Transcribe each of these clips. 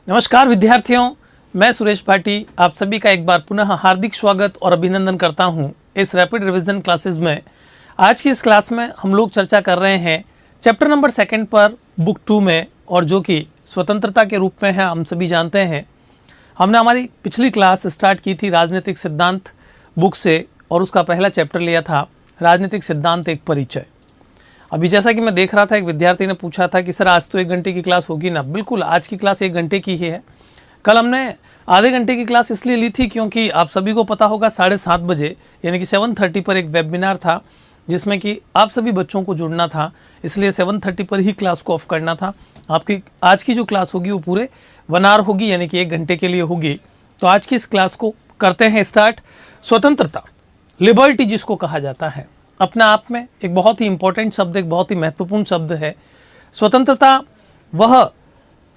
नमस्कार विद्यार्थियों, मैं सुरेश भाटी आप सभी का एक बार पुनः हार्दिक स्वागत और अभिनंदन करता हूं इस रैपिड रिवीजन क्लासेस में। आज की इस क्लास में हम लोग चर्चा कर रहे हैं चैप्टर नंबर 2 पर बुक 2 में, और जो कि स्वतंत्रता के रूप में है। हम सभी जानते हैं हमने हमारी पिछली क्लास स्टार्ट की थी राजनीतिक सिद्धांत बुक से, और उसका पहला चैप्टर लिया था राजनीतिक सिद्धांत एक परिचय। अभी जैसा कि मैं देख रहा था, एक विद्यार्थी ने पूछा था कि सर आज तो 1 घंटे की क्लास होगी ना। बिल्कुल, आज की क्लास 1 घंटे की ही है। कल हमने आधे घंटे की क्लास इसलिए ली थी क्योंकि आप सभी को पता होगा 7:30 बजे यानी कि 7:30 पर एक वेबिनार था जिसमें कि आप सभी बच्चों को जुड़ना था, इसलिए 7:30 पर ही क्लास को ऑफ करना था। आपकी आज की जो क्लास होगी वो पूरे 1 आवर होगी, यानी कि 1 घंटे के लिए होगी। तो आज की इस क्लास को करते हैं स्टार्ट। स्वतंत्रता, लिबर्टी जिसको कहा जाता है, अपने आप में एक बहुत ही इंपॉर्टेंट शब्द, एक बहुत ही महत्वपूर्ण शब्द है। स्वतंत्रता वह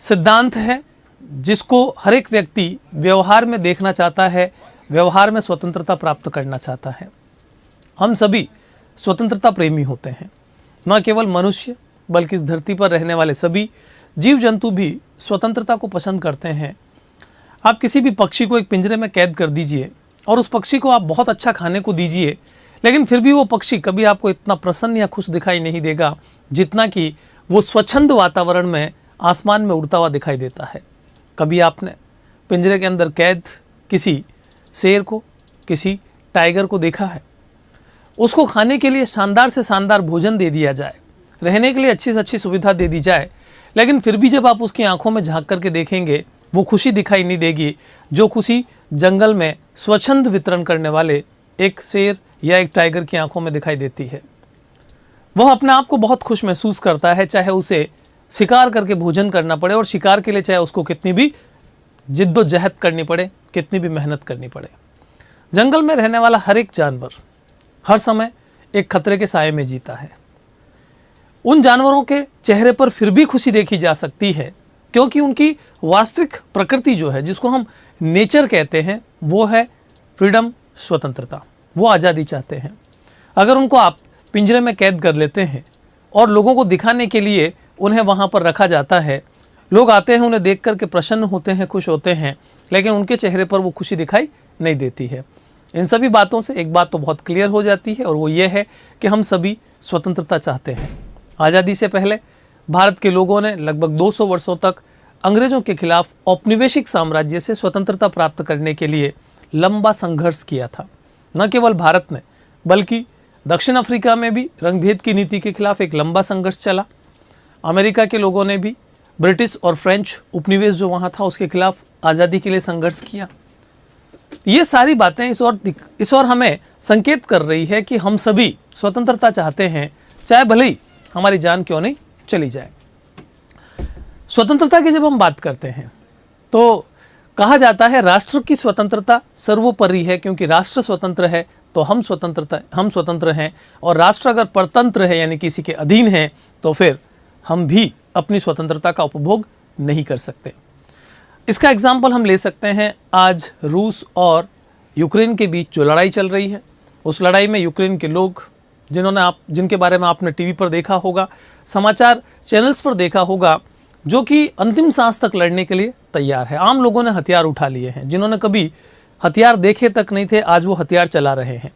सिद्धांत है जिसको हर एक व्यक्ति व्यवहार में देखना चाहता है, व्यवहार में स्वतंत्रता प्राप्त करना चाहता है। हम सभी स्वतंत्रता प्रेमी होते हैं, न केवल मनुष्य बल्कि इस धरती पर रहने वाले सभी जीव जंतु भी स्वतंत्रता को पसंद करते हैं। आप किसी भी पक्षी को एक पिंजरे में कैद कर दीजिए और उस पक्षी को आप बहुत अच्छा खाने को दीजिए, लेकिन फिर भी वो पक्षी कभी आपको इतना प्रसन्न या खुश दिखाई नहीं देगा जितना कि वो स्वच्छंद वातावरण में आसमान में उड़ता हुआ दिखाई देता है। कभी आपने पिंजरे के अंदर कैद किसी शेर को, किसी टाइगर को देखा है? उसको खाने के लिए शानदार से शानदार भोजन दे दिया जाए, रहने के लिए अच्छी से अच्छी सुविधा दे दी जाए, लेकिन फिर भी जब आप उसकी आंखों में झांक करके देखेंगे वो खुशी दिखाई नहीं देगी जो खुशी जंगल में स्वच्छंद वितरण करने वाले एक शेर या एक टाइगर की आंखों में दिखाई देती है। वह अपने आप को बहुत खुश महसूस करता है, चाहे उसे शिकार करके भोजन करना पड़े, और शिकार के लिए चाहे उसको कितनी भी जिद्दोजहद करनी पड़े, कितनी भी मेहनत करनी पड़े। जंगल में रहने वाला हर एक जानवर हर समय एक खतरे के साए में जीता है। उन जानवरों के चेहरे पर फिर भी खुशी देखी जा सकती है क्योंकि उनकी वास्तविक प्रकृति जो है, जिसको हम नेचर कहते हैं, वो है फ्रीडम, स्वतंत्रता। वो आज़ादी चाहते हैं। अगर उनको आप पिंजरे में कैद कर लेते हैं और लोगों को दिखाने के लिए उन्हें वहाँ पर रखा जाता है, लोग आते हैं, उन्हें देख कर के प्रसन्न होते हैं, खुश होते हैं, लेकिन उनके चेहरे पर वो खुशी दिखाई नहीं देती है। इन सभी बातों से एक बात तो बहुत क्लियर हो जाती है, और वो ये है कि हम सभी स्वतंत्रता चाहते हैं। आज़ादी से पहले भारत के लोगों ने लगभग 200 वर्षों तक अंग्रेज़ों के खिलाफ औपनिवेशिक साम्राज्य से स्वतंत्रता प्राप्त करने के लिए लंबा संघर्ष किया था। न केवल भारत में बल्कि दक्षिण अफ्रीका में भी रंगभेद की नीति के खिलाफ एक लंबा संघर्ष चला। अमेरिका के लोगों ने भी ब्रिटिश और फ्रेंच उपनिवेश जो वहाँ था उसके खिलाफ आज़ादी के लिए संघर्ष किया। ये सारी बातें इस ओर हमें संकेत कर रही है कि हम सभी स्वतंत्रता चाहते हैं, चाहे भले ही हमारी जान क्यों नहीं चली जाए। स्वतंत्रता की जब हम बात करते हैं तो कहा जाता है राष्ट्र की स्वतंत्रता सर्वोपरि है, क्योंकि राष्ट्र स्वतंत्र है तो हम स्वतंत्र हैं, और राष्ट्र अगर परतंत्र है यानी किसी के अधीन है तो फिर हम भी अपनी स्वतंत्रता का उपभोग नहीं कर सकते। इसका एग्जाम्पल हम ले सकते हैं आज रूस और यूक्रेन के बीच जो लड़ाई चल रही है। उस लड़ाई में यूक्रेन के लोग जिनके बारे में आपने टीवी पर देखा होगा, समाचार चैनल्स पर देखा होगा, जो कि अंतिम सांस तक लड़ने के लिए तैयार है। आम लोगों ने हथियार उठा लिए हैं, जिन्होंने कभी हथियार देखे तक नहीं थे, आज वो हथियार चला रहे हैं।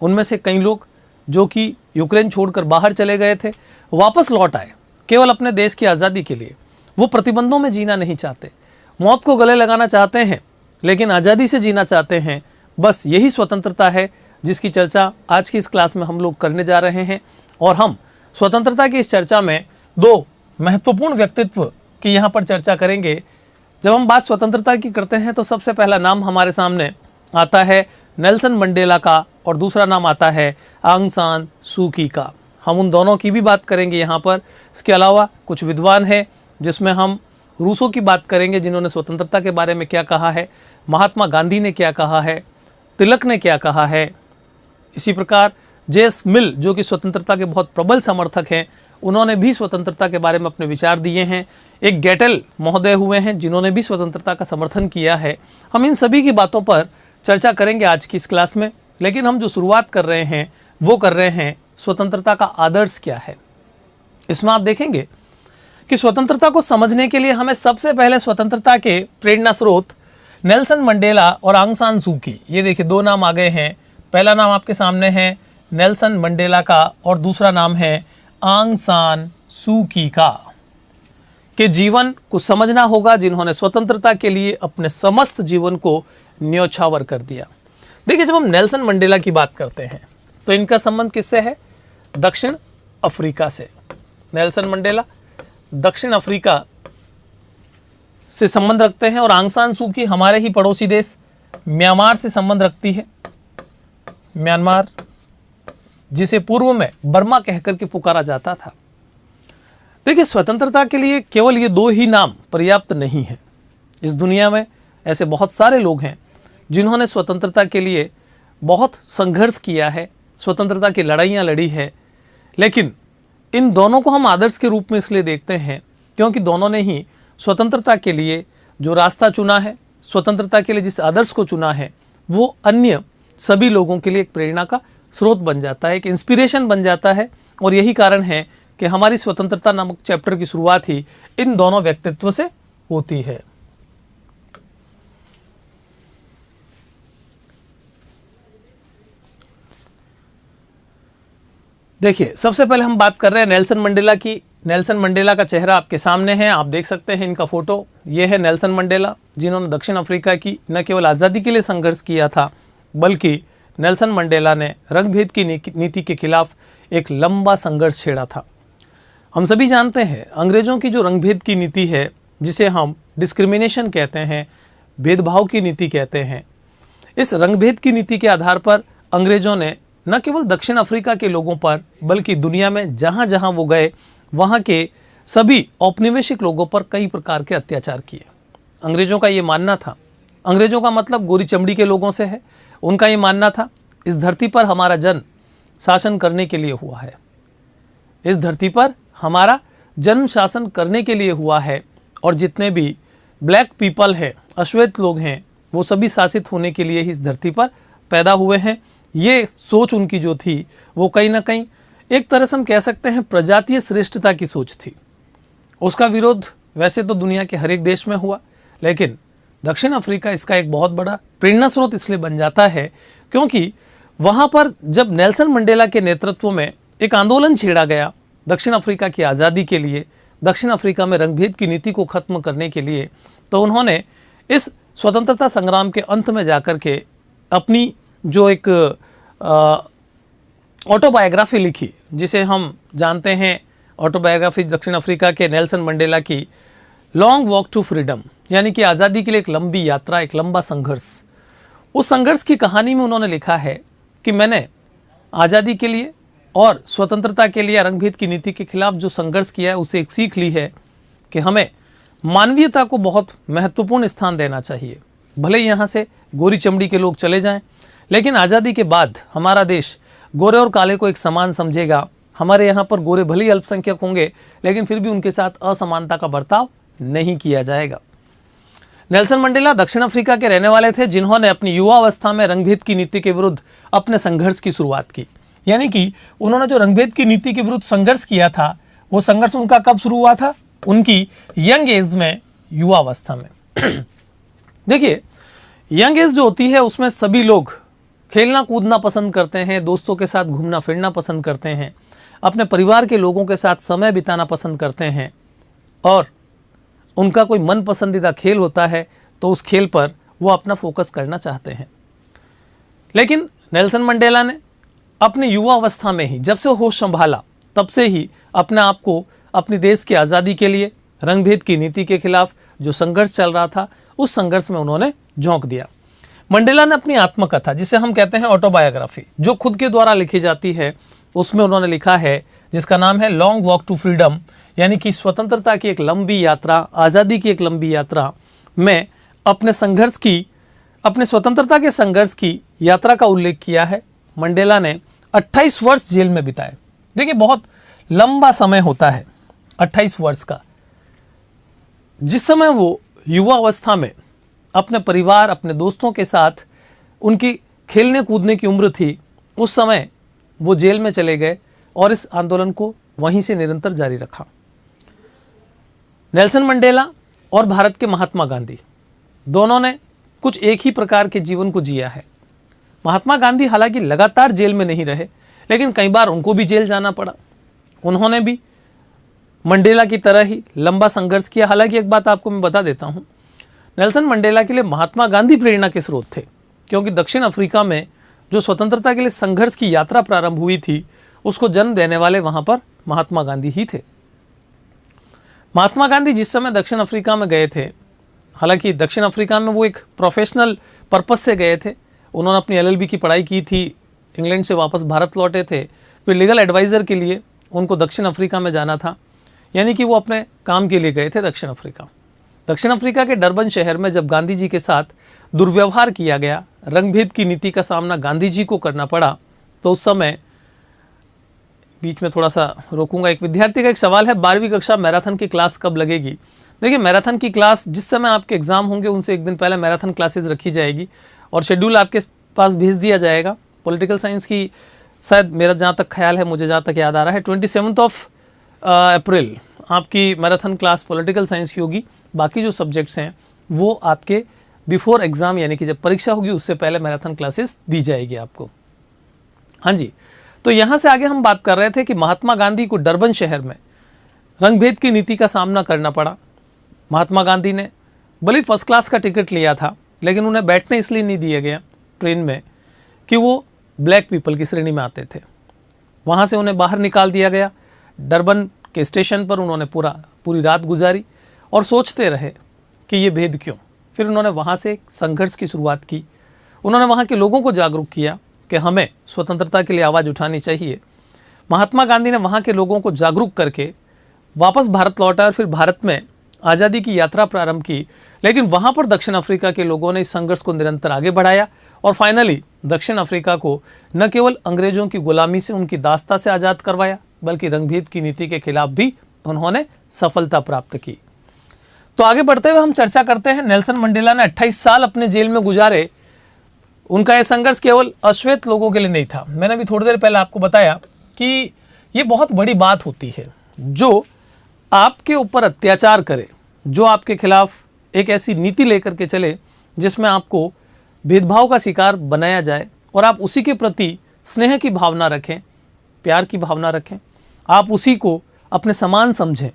उनमें से कई लोग जो कि यूक्रेन छोड़कर बाहर चले गए थे, वापस लौट आए केवल अपने देश की आज़ादी के लिए। वो प्रतिबंधों में जीना नहीं चाहते, मौत को गले लगाना चाहते हैं, लेकिन आज़ादी से जीना चाहते हैं। बस यही स्वतंत्रता है जिसकी चर्चा आज की इस क्लास में हम लोग करने जा रहे हैं। और हम स्वतंत्रता की इस चर्चा में 2 महत्वपूर्ण व्यक्तित्व की यहाँ पर चर्चा करेंगे। जब हम बात स्वतंत्रता की करते हैं तो सबसे पहला नाम हमारे सामने आता है नेल्सन मंडेला का, और दूसरा नाम आता है आंग सान सू की का। हम उन दोनों की भी बात करेंगे यहाँ पर। इसके अलावा कुछ विद्वान हैं जिसमें हम रूसों की बात करेंगे, जिन्होंने स्वतंत्रता के बारे में क्या कहा है, महात्मा गांधी ने क्या कहा है, तिलक ने क्या कहा है। इसी प्रकार जेएस मिल जो कि स्वतंत्रता के बहुत प्रबल समर्थक हैं, उन्होंने भी स्वतंत्रता के बारे में अपने विचार दिए हैं। एक गेटेल महोदय हुए हैं जिन्होंने भी स्वतंत्रता का समर्थन किया है। हम इन सभी की बातों पर चर्चा करेंगे आज की इस क्लास में, लेकिन हम जो शुरुआत कर रहे हैं वो कर रहे हैं स्वतंत्रता का आदर्श क्या है। इसमें आप देखेंगे कि स्वतंत्रता को समझने के लिए हमें सबसे पहले स्वतंत्रता के प्रेरणा स्रोत नेल्सन मंडेला और आंग सान सू की, ये देखिए दो नाम आ गए हैं। पहला नाम आपके सामने है नेल्सन मंडेला का और दूसरा नाम है आंग सान सू की का, के जीवन को समझना होगा, जिन्होंने स्वतंत्रता के लिए अपने समस्त जीवन को न्योछावर कर दिया। देखिए, जब हम नेल्सन मंडेला की बात करते हैं तो इनका संबंध किससे है? दक्षिण अफ्रीका से। नेल्सन मंडेला दक्षिण अफ्रीका से संबंध रखते हैं और आंग सान सू की हमारे ही पड़ोसी देश म्यांमार से संबंध रखती है। म्यांमार, जिसे पूर्व में बर्मा कहकर के पुकारा जाता था। देखिए, स्वतंत्रता के लिए केवल ये दो ही नाम पर्याप्त नहीं है। इस दुनिया में ऐसे बहुत सारे लोग हैं जिन्होंने स्वतंत्रता के लिए बहुत संघर्ष किया है, स्वतंत्रता की लड़ाइयाँ लड़ी है, लेकिन इन दोनों को हम आदर्श के रूप में इसलिए देखते हैं क्योंकि दोनों ने ही स्वतंत्रता के लिए जो रास्ता चुना है, स्वतंत्रता के लिए जिस आदर्श को चुना है, वो अन्य सभी लोगों के लिए एक प्रेरणा का स्रोत बन जाता है, एक इंस्पिरेशन बन जाता है। और यही कारण है कि हमारी स्वतंत्रता नामक चैप्टर की शुरुआत ही इन दोनों व्यक्तित्व से होती है। देखिए, सबसे पहले हम बात कर रहे हैं नेल्सन मंडेला की। नेल्सन मंडेला का चेहरा आपके सामने है, आप देख सकते हैं इनका फोटो। ये है नेल्सन मंडेला, जिन्होंने दक्षिण अफ्रीका की न केवल आज़ादी के लिए संघर्ष किया था, बल्कि नेल्सन मंडेला ने रंगभेद की नीति के खिलाफ एक लंबा संघर्ष छेड़ा था। हम सभी जानते हैं अंग्रेजों की जो रंगभेद की नीति है, जिसे हम डिस्क्रिमिनेशन कहते हैं, भेदभाव की नीति कहते हैं, इस रंगभेद की नीति के आधार पर अंग्रेजों ने न केवल दक्षिण अफ्रीका के लोगों पर बल्कि दुनिया में जहाँ जहाँ वो गए वहाँ के सभी औपनिवेशिक लोगों पर कई प्रकार के अत्याचार किए। अंग्रेजों का ये मानना था, अंग्रेजों का मतलब गोरी चमड़ी के लोगों से है, उनका ये मानना था इस धरती पर हमारा जन्म शासन करने के लिए हुआ है, इस धरती पर हमारा जन्म शासन करने के लिए हुआ है, और जितने भी ब्लैक पीपल हैं, अश्वेत लोग हैं, वो सभी शासित होने के लिए ही इस धरती पर पैदा हुए हैं। ये सोच उनकी जो थी वो कहीं ना कहीं एक तरह से हम कह सकते हैं प्रजातीय श्रेष्ठता की सोच थी। उसका विरोध वैसे तो दुनिया के हर एक देश में हुआ, लेकिन दक्षिण अफ्रीका इसका एक बहुत बड़ा प्रेरणा स्रोत इसलिए बन जाता है क्योंकि वहाँ पर जब नेल्सन मंडेला के नेतृत्व में एक आंदोलन छेड़ा गया दक्षिण अफ्रीका की आज़ादी के लिए, दक्षिण अफ्रीका में रंगभेद की नीति को ख़त्म करने के लिए, तो उन्होंने इस स्वतंत्रता संग्राम के अंत में जाकर के अपनी जो एक ऑटोबायोग्राफी लिखी, जिसे हम जानते हैं ऑटोबायोग्राफी दक्षिण अफ्रीका के नेल्सन मंडेला की, लॉन्ग वॉक टू फ्रीडम, यानी कि आज़ादी के लिए एक लंबी यात्रा, एक लंबा संघर्ष। उस संघर्ष की कहानी में उन्होंने लिखा है कि मैंने आज़ादी के लिए और स्वतंत्रता के लिए रंगभेद की नीति के खिलाफ जो संघर्ष किया है, उसे एक सीख ली है कि हमें मानवीयता को बहुत महत्वपूर्ण स्थान देना चाहिए। भले ही यहाँ से गोरी चमड़ी के लोग चले जाएं, लेकिन आज़ादी के बाद हमारा देश गोरे और काले को एक समान समझेगा। हमारे यहाँ पर गोरे भले ही अल्पसंख्यक होंगे, लेकिन फिर भी उनके साथ असमानता का बर्ताव नहीं किया जाएगा। नेल्सन मंडेला दक्षिण अफ्रीका के रहने वाले थे, जिन्होंने अपनी युवावस्था में रंगभेद की नीति के विरुद्ध अपने संघर्ष की शुरुआत की। यानी कि उन्होंने जो रंगभेद की नीति के विरुद्ध संघर्ष किया था, वो संघर्ष उनका कब शुरू हुआ था? उनकी यंग एज में, युवावस्था में। देखिए, यंग एज जो होती है उसमें सभी लोग खेलना कूदना पसंद करते हैं, दोस्तों के साथ घूमना फिरना पसंद करते हैं, अपने परिवार के लोगों के साथ समय बिताना पसंद करते हैं, और उनका कोई मन पसंदीदा खेल होता है तो उस खेल पर वो अपना फोकस करना चाहते हैं। लेकिन नेल्सन मंडेला ने अपने युवा अवस्था में ही, जब से होश संभाला, तब से ही अपने आप को अपनी देश की आज़ादी के लिए, रंगभेद की नीति के खिलाफ जो संघर्ष चल रहा था, उस संघर्ष में उन्होंने झोंक दिया। मंडेला ने अपनी आत्मकथा, जिसे हम कहते हैं ऑटोबायोग्राफी, जो खुद के द्वारा लिखी जाती है, उसमें उन्होंने लिखा है, जिसका नाम है लॉन्ग वॉक टू फ्रीडम, यानी कि स्वतंत्रता की एक लंबी यात्रा, आज़ादी की एक लंबी यात्रा में अपने संघर्ष की, अपने स्वतंत्रता के संघर्ष की यात्रा का उल्लेख किया है। मंडेला ने 28 वर्ष जेल में बिताए। देखिए, बहुत लंबा समय होता है 28 वर्ष का। जिस समय वो युवा अवस्था में अपने परिवार, अपने दोस्तों के साथ उनकी खेलने कूदने की उम्र थी, उस समय वो जेल में चले गए और इस आंदोलन को वहीं से निरंतर जारी रखा। नेल्सन मंडेला और भारत के महात्मा गांधी दोनों ने कुछ एक ही प्रकार के जीवन को जिया है। महात्मा गांधी हालांकि लगातार जेल में नहीं रहे, लेकिन कई बार उनको भी जेल जाना पड़ा। उन्होंने भी मंडेला की तरह ही लंबा संघर्ष किया। हालांकि एक बात आपको मैं बता देता हूँ, नेल्सन मंडेला के लिए महात्मा गांधी प्रेरणा के स्रोत थे, क्योंकि दक्षिण अफ्रीका में जो स्वतंत्रता के लिए संघर्ष की यात्रा प्रारंभ हुई थी, उसको जन्म देने वाले वहाँ पर महात्मा गांधी ही थे। महात्मा गांधी जिस समय दक्षिण अफ्रीका में गए थे, हालांकि दक्षिण अफ्रीका में वो एक प्रोफेशनल पर्पस से गए थे। उन्होंने अपनी LLB की पढ़ाई की थी, इंग्लैंड से वापस भारत लौटे थे, फिर लीगल एडवाइज़र के लिए उनको दक्षिण अफ्रीका में जाना था, यानी कि वो अपने काम के लिए गए थे दक्षिण अफ्रीका। दक्षिण अफ्रीका के डरबन शहर में जब गांधी जी के साथ दुर्व्यवहार किया गया, रंगभेद की नीति का सामना गांधी जी को करना पड़ा, तो उस समय, बीच में थोड़ा सा रोकूंगा, एक विद्यार्थी का एक सवाल है, 12वीं कक्षा मैराथन की क्लास कब लगेगी? देखिए, मैराथन की क्लास जिस समय आपके एग्जाम होंगे उनसे एक दिन पहले मैराथन क्लासेस रखी जाएगी और शेड्यूल आपके पास भेज दिया जाएगा। पॉलिटिकल साइंस की शायद, मेरा जहाँ तक ख्याल है, मुझे जहाँ तक याद आ रहा है, 27 अप्रैल आपकी मैराथन क्लास पॉलिटिकल साइंस की होगी। बाकी जो सब्जेक्ट्स हैं वो आपके बिफोर एग्ज़ाम, यानी कि जब परीक्षा होगी उससे पहले मैराथन क्लासेस दी जाएगी आपको। हाँ जी, तो यहाँ से आगे हम बात कर रहे थे कि महात्मा गांधी को डरबन शहर में रंगभेद की नीति का सामना करना पड़ा। महात्मा गांधी ने भले फर्स्ट क्लास का टिकट लिया था, लेकिन उन्हें बैठने इसलिए नहीं दिया गया ट्रेन में कि वो ब्लैक पीपल की श्रेणी में आते थे। वहाँ से उन्हें बाहर निकाल दिया गया। डरबन के स्टेशन पर उन्होंने पूरी रात गुजारी और सोचते रहे कि ये भेद क्यों। फिर उन्होंने वहाँ से संघर्ष की शुरुआत की। उन्होंने वहाँ के लोगों को जागरूक किया कि हमें स्वतंत्रता के लिए आवाज़ उठानी चाहिए। महात्मा गांधी ने वहाँ के लोगों को जागरूक करके वापस भारत लौटा और फिर भारत में आज़ादी की यात्रा प्रारंभ की। लेकिन वहाँ पर दक्षिण अफ्रीका के लोगों ने इस संघर्ष को निरंतर आगे बढ़ाया और फाइनली दक्षिण अफ्रीका को न केवल अंग्रेजों की गुलामी से, उनकी दास्ता से आज़ाद करवाया, बल्कि रंगभेद की नीति के खिलाफ भी उन्होंने सफलता प्राप्त की। तो आगे बढ़ते हुए हम चर्चा करते हैं, नेल्सन मंडेला ने 28 साल अपने जेल में गुजारे। उनका यह संघर्ष केवल अश्वेत लोगों के लिए नहीं था। मैंने भी थोड़ी देर पहले आपको बताया कि ये बहुत बड़ी बात होती है, जो आपके ऊपर अत्याचार करे, जो आपके खिलाफ एक ऐसी नीति लेकर के चले जिसमें आपको भेदभाव का शिकार बनाया जाए और आप उसी के प्रति स्नेह की भावना रखें, प्यार की भावना रखें, आप उसी को अपने समान समझें,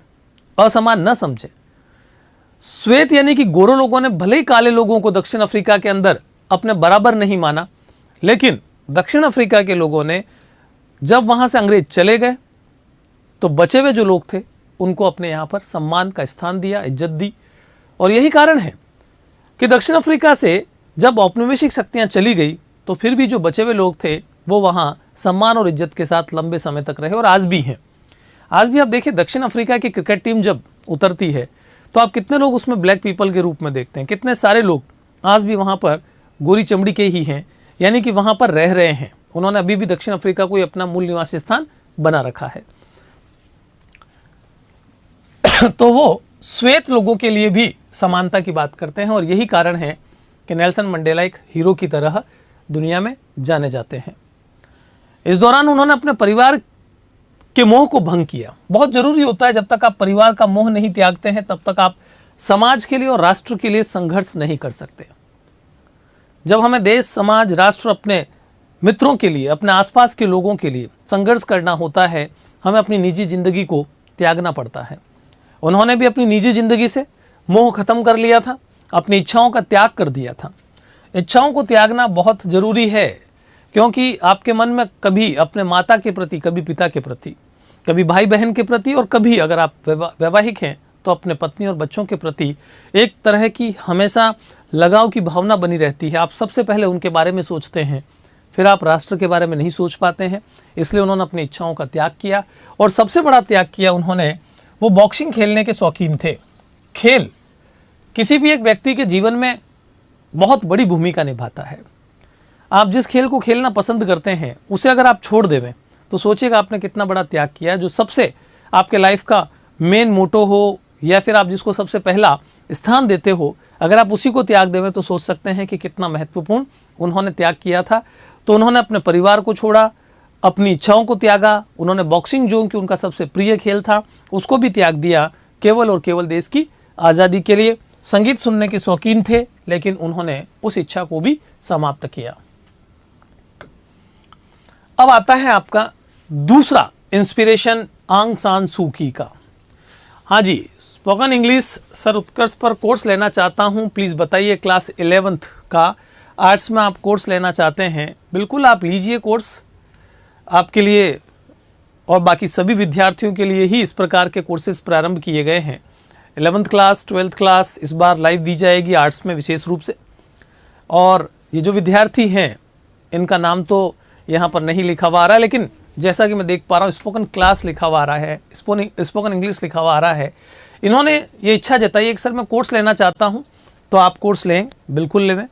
असमान न समझें। श्वेत यानी कि गोरे लोगों ने भले ही काले लोगों को दक्षिण अफ्रीका के अंदर अपने बराबर नहीं माना, लेकिन दक्षिण अफ्रीका के लोगों ने जब वहाँ से अंग्रेज चले गए तो बचे हुए जो लोग थे उनको अपने यहाँ पर सम्मान का स्थान दिया, इज्जत दी। और यही कारण है कि दक्षिण अफ्रीका से जब औपनिवेशिक शक्तियाँ चली गई तो फिर भी जो बचे हुए लोग थे वो वहाँ सम्मान और इज्जत के साथ लंबे समय तक रहे और आज भी हैं। आज भी आप देखिए, दक्षिण अफ्रीका की क्रिकेट टीम जब उतरती है तो आप कितने लोग उसमें ब्लैक पीपल के रूप में देखते हैं। कितने सारे लोग आज भी वहाँ पर गोरी चमड़ी के ही हैं, यानी कि वहाँ पर रह रहे हैं। उन्होंने अभी भी दक्षिण अफ्रीका को अपना मूल निवासी स्थान बना रखा है। तो वो श्वेत लोगों के लिए भी समानता की बात करते हैं और यही कारण है कि नेल्सन मंडेला एक हीरो की तरह दुनिया में जाने जाते हैं। इस दौरान उन्होंने अपने परिवार के मोह को भंग किया। बहुत जरूरी होता है, जब तक आप परिवार का मोह नहीं त्यागते हैं तब तक आप समाज के लिए और राष्ट्र के लिए संघर्ष नहीं कर सकते। जब हमें देश, समाज, राष्ट्र, अपने मित्रों के लिए, अपने आसपास के लोगों के लिए संघर्ष करना होता है, हमें अपनी निजी जिंदगी को त्यागना पड़ता है। उन्होंने भी अपनी निजी जिंदगी से मोह खत्म कर लिया था, अपनी इच्छाओं का त्याग कर दिया था। इच्छाओं को त्यागना बहुत जरूरी है, क्योंकि आपके मन में कभी अपने माता के प्रति, कभी पिता के प्रति, कभी भाई बहन के प्रति और कभी अगर आप वैवाहिक हैं तो अपने पत्नी और बच्चों के प्रति एक तरह की हमेशा लगाव की भावना बनी रहती है। आप सबसे पहले उनके बारे में सोचते हैं, फिर आप राष्ट्र के बारे में नहीं सोच पाते हैं। इसलिए उन्होंने अपनी इच्छाओं का त्याग किया और सबसे बड़ा त्याग किया उन्होंने, वो बॉक्सिंग खेलने के शौकीन थे। खेल किसी भी एक व्यक्ति के जीवन में बहुत बड़ी भूमिका निभाता है। आप जिस खेल को खेलना पसंद करते हैं उसे अगर आप छोड़ देवें तो सोचिएगा आपने कितना बड़ा त्याग किया है। जो सबसे आपके लाइफ का मेन मोटो हो या फिर आप जिसको सबसे पहला स्थान देते हो, अगर आप उसी को त्याग देवें तो सोच सकते हैं कि कितना महत्वपूर्ण उन्होंने त्याग किया था। तो उन्होंने अपने परिवार को छोड़ा, अपनी इच्छाओं को त्यागा। उन्होंने बॉक्सिंग, जो कि उनका सबसे प्रिय खेल था, उसको भी त्याग दिया, केवल और केवल देश की आज़ादी के लिए। संगीत सुनने के शौकीन थे, लेकिन उन्होंने उस इच्छा को भी समाप्त किया। अब आता है आपका दूसरा इंस्पिरेशन आंग सान सू की का। हाँ जी, स्पोकन इंग्लिश सर उत्कर्ष पर कोर्स लेना चाहता हूँ, प्लीज़ बताइए। क्लास 11th का आर्ट्स में आप कोर्स लेना चाहते हैं, बिल्कुल आप लीजिए कोर्स। आपके लिए और बाकी सभी विद्यार्थियों के लिए ही इस प्रकार के कोर्सेज प्रारंभ किए गए हैं। 11th क्लास 12th क्लास इस बार लाइव दी जाएगी आर्ट्स में विशेष रूप से। और ये जो विद्यार्थी हैं इनका नाम तो यहाँ पर नहीं लिखा हुआ आ रहा है, लेकिन जैसा कि मैं देख पा रहा हूँ स्पोकन क्लास लिखा हुआ आ रहा है, स्पोकन इंग्लिश लिखा हुआ आ रहा है। इन्होंने ये इच्छा जताई है कि सर मैं कोर्स लेना चाहता हूँ, तो आप कोर्स लें, बिल्कुल लें।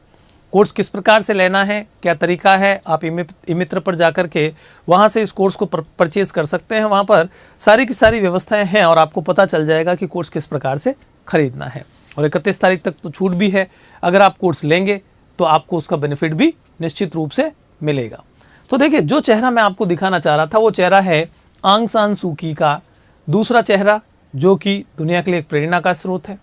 कोर्स किस प्रकार से लेना है, क्या तरीका है, आप ई-मित्र पर जाकर के वहाँ से इस कोर्स को परचेज कर सकते हैं। वहाँ पर सारी की सारी व्यवस्थाएं हैं और आपको पता चल जाएगा कि कोर्स किस प्रकार से खरीदना है। और 31 तारीख तक तो छूट भी है, अगर आप कोर्स लेंगे तो आपको उसका बेनिफिट भी निश्चित रूप से मिलेगा। तो देखिए, जो चेहरा मैं आपको दिखाना चाह रहा था वो चेहरा है आंग सान सू की का दूसरा चेहरा, जो कि दुनिया के लिए एक प्रेरणा का स्रोत है।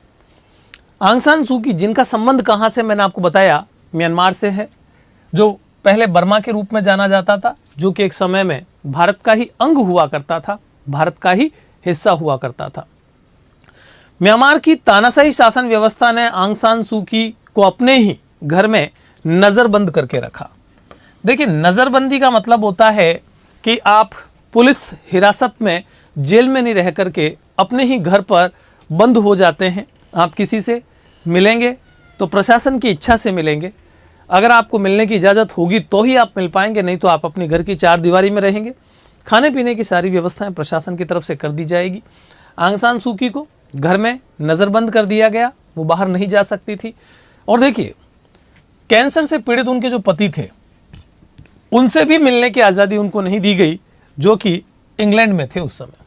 आंग सान सू की, जिनका संबंध कहाँ से, मैंने आपको बताया म्यांमार से है, जो पहले बर्मा के रूप में जाना जाता था, जो कि एक समय में भारत का ही अंग हुआ करता था, भारत का ही हिस्सा हुआ करता था। म्यांमार की तानाशाही शासन व्यवस्था ने आंग सान सू की को अपने ही घर में नज़रबंद करके रखा। देखिए, नज़रबंदी का मतलब होता है कि आप पुलिस हिरासत में, जेल में नहीं रह करके अपने ही घर पर बंद हो जाते हैं। आप किसी से मिलेंगे तो प्रशासन की इच्छा से मिलेंगे, अगर आपको मिलने की इजाज़त होगी तो ही आप मिल पाएंगे, नहीं तो आप अपने घर की चार दीवारी में रहेंगे। खाने पीने की सारी व्यवस्थाएं प्रशासन की तरफ से कर दी जाएगी। आंग सान सू की को घर में नज़रबंद कर दिया गया, वो बाहर नहीं जा सकती थी। और देखिए, कैंसर से पीड़ित उनके जो पति थे उनसे भी मिलने की आज़ादी उनको नहीं दी गई, जो कि इंग्लैंड में थे उस समय।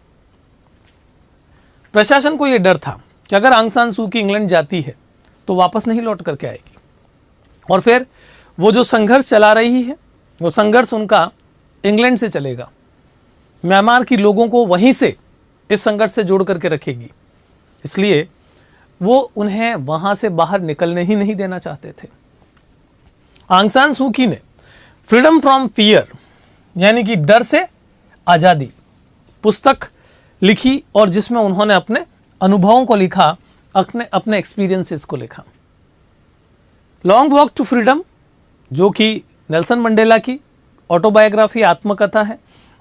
प्रशासन को यह डर था कि अगर आंग सान सू की इंग्लैंड जाती है तो वापस नहीं लौट करके आएगी, और फिर वो जो संघर्ष चला रही है वो संघर्ष उनका इंग्लैंड से चलेगा, म्यांमार की लोगों को वहीं से इस संघर्ष से जोड़ करके रखेगी। इसलिए वो उन्हें वहां से बाहर निकलने ही नहीं देना चाहते थे। आंग सान सू की ने फ्रीडम फ्रॉम फियर, यानी कि डर से आज़ादी, पुस्तक लिखी और जिसमें उन्होंने अपने अनुभवों को लिखा, अपने एक्सपीरियंसेस को लिखा। लॉन्ग वॉक टू फ्रीडम, जो कि नेल्सन मंडेला की ऑटोबायोग्राफी, आत्मकथा है,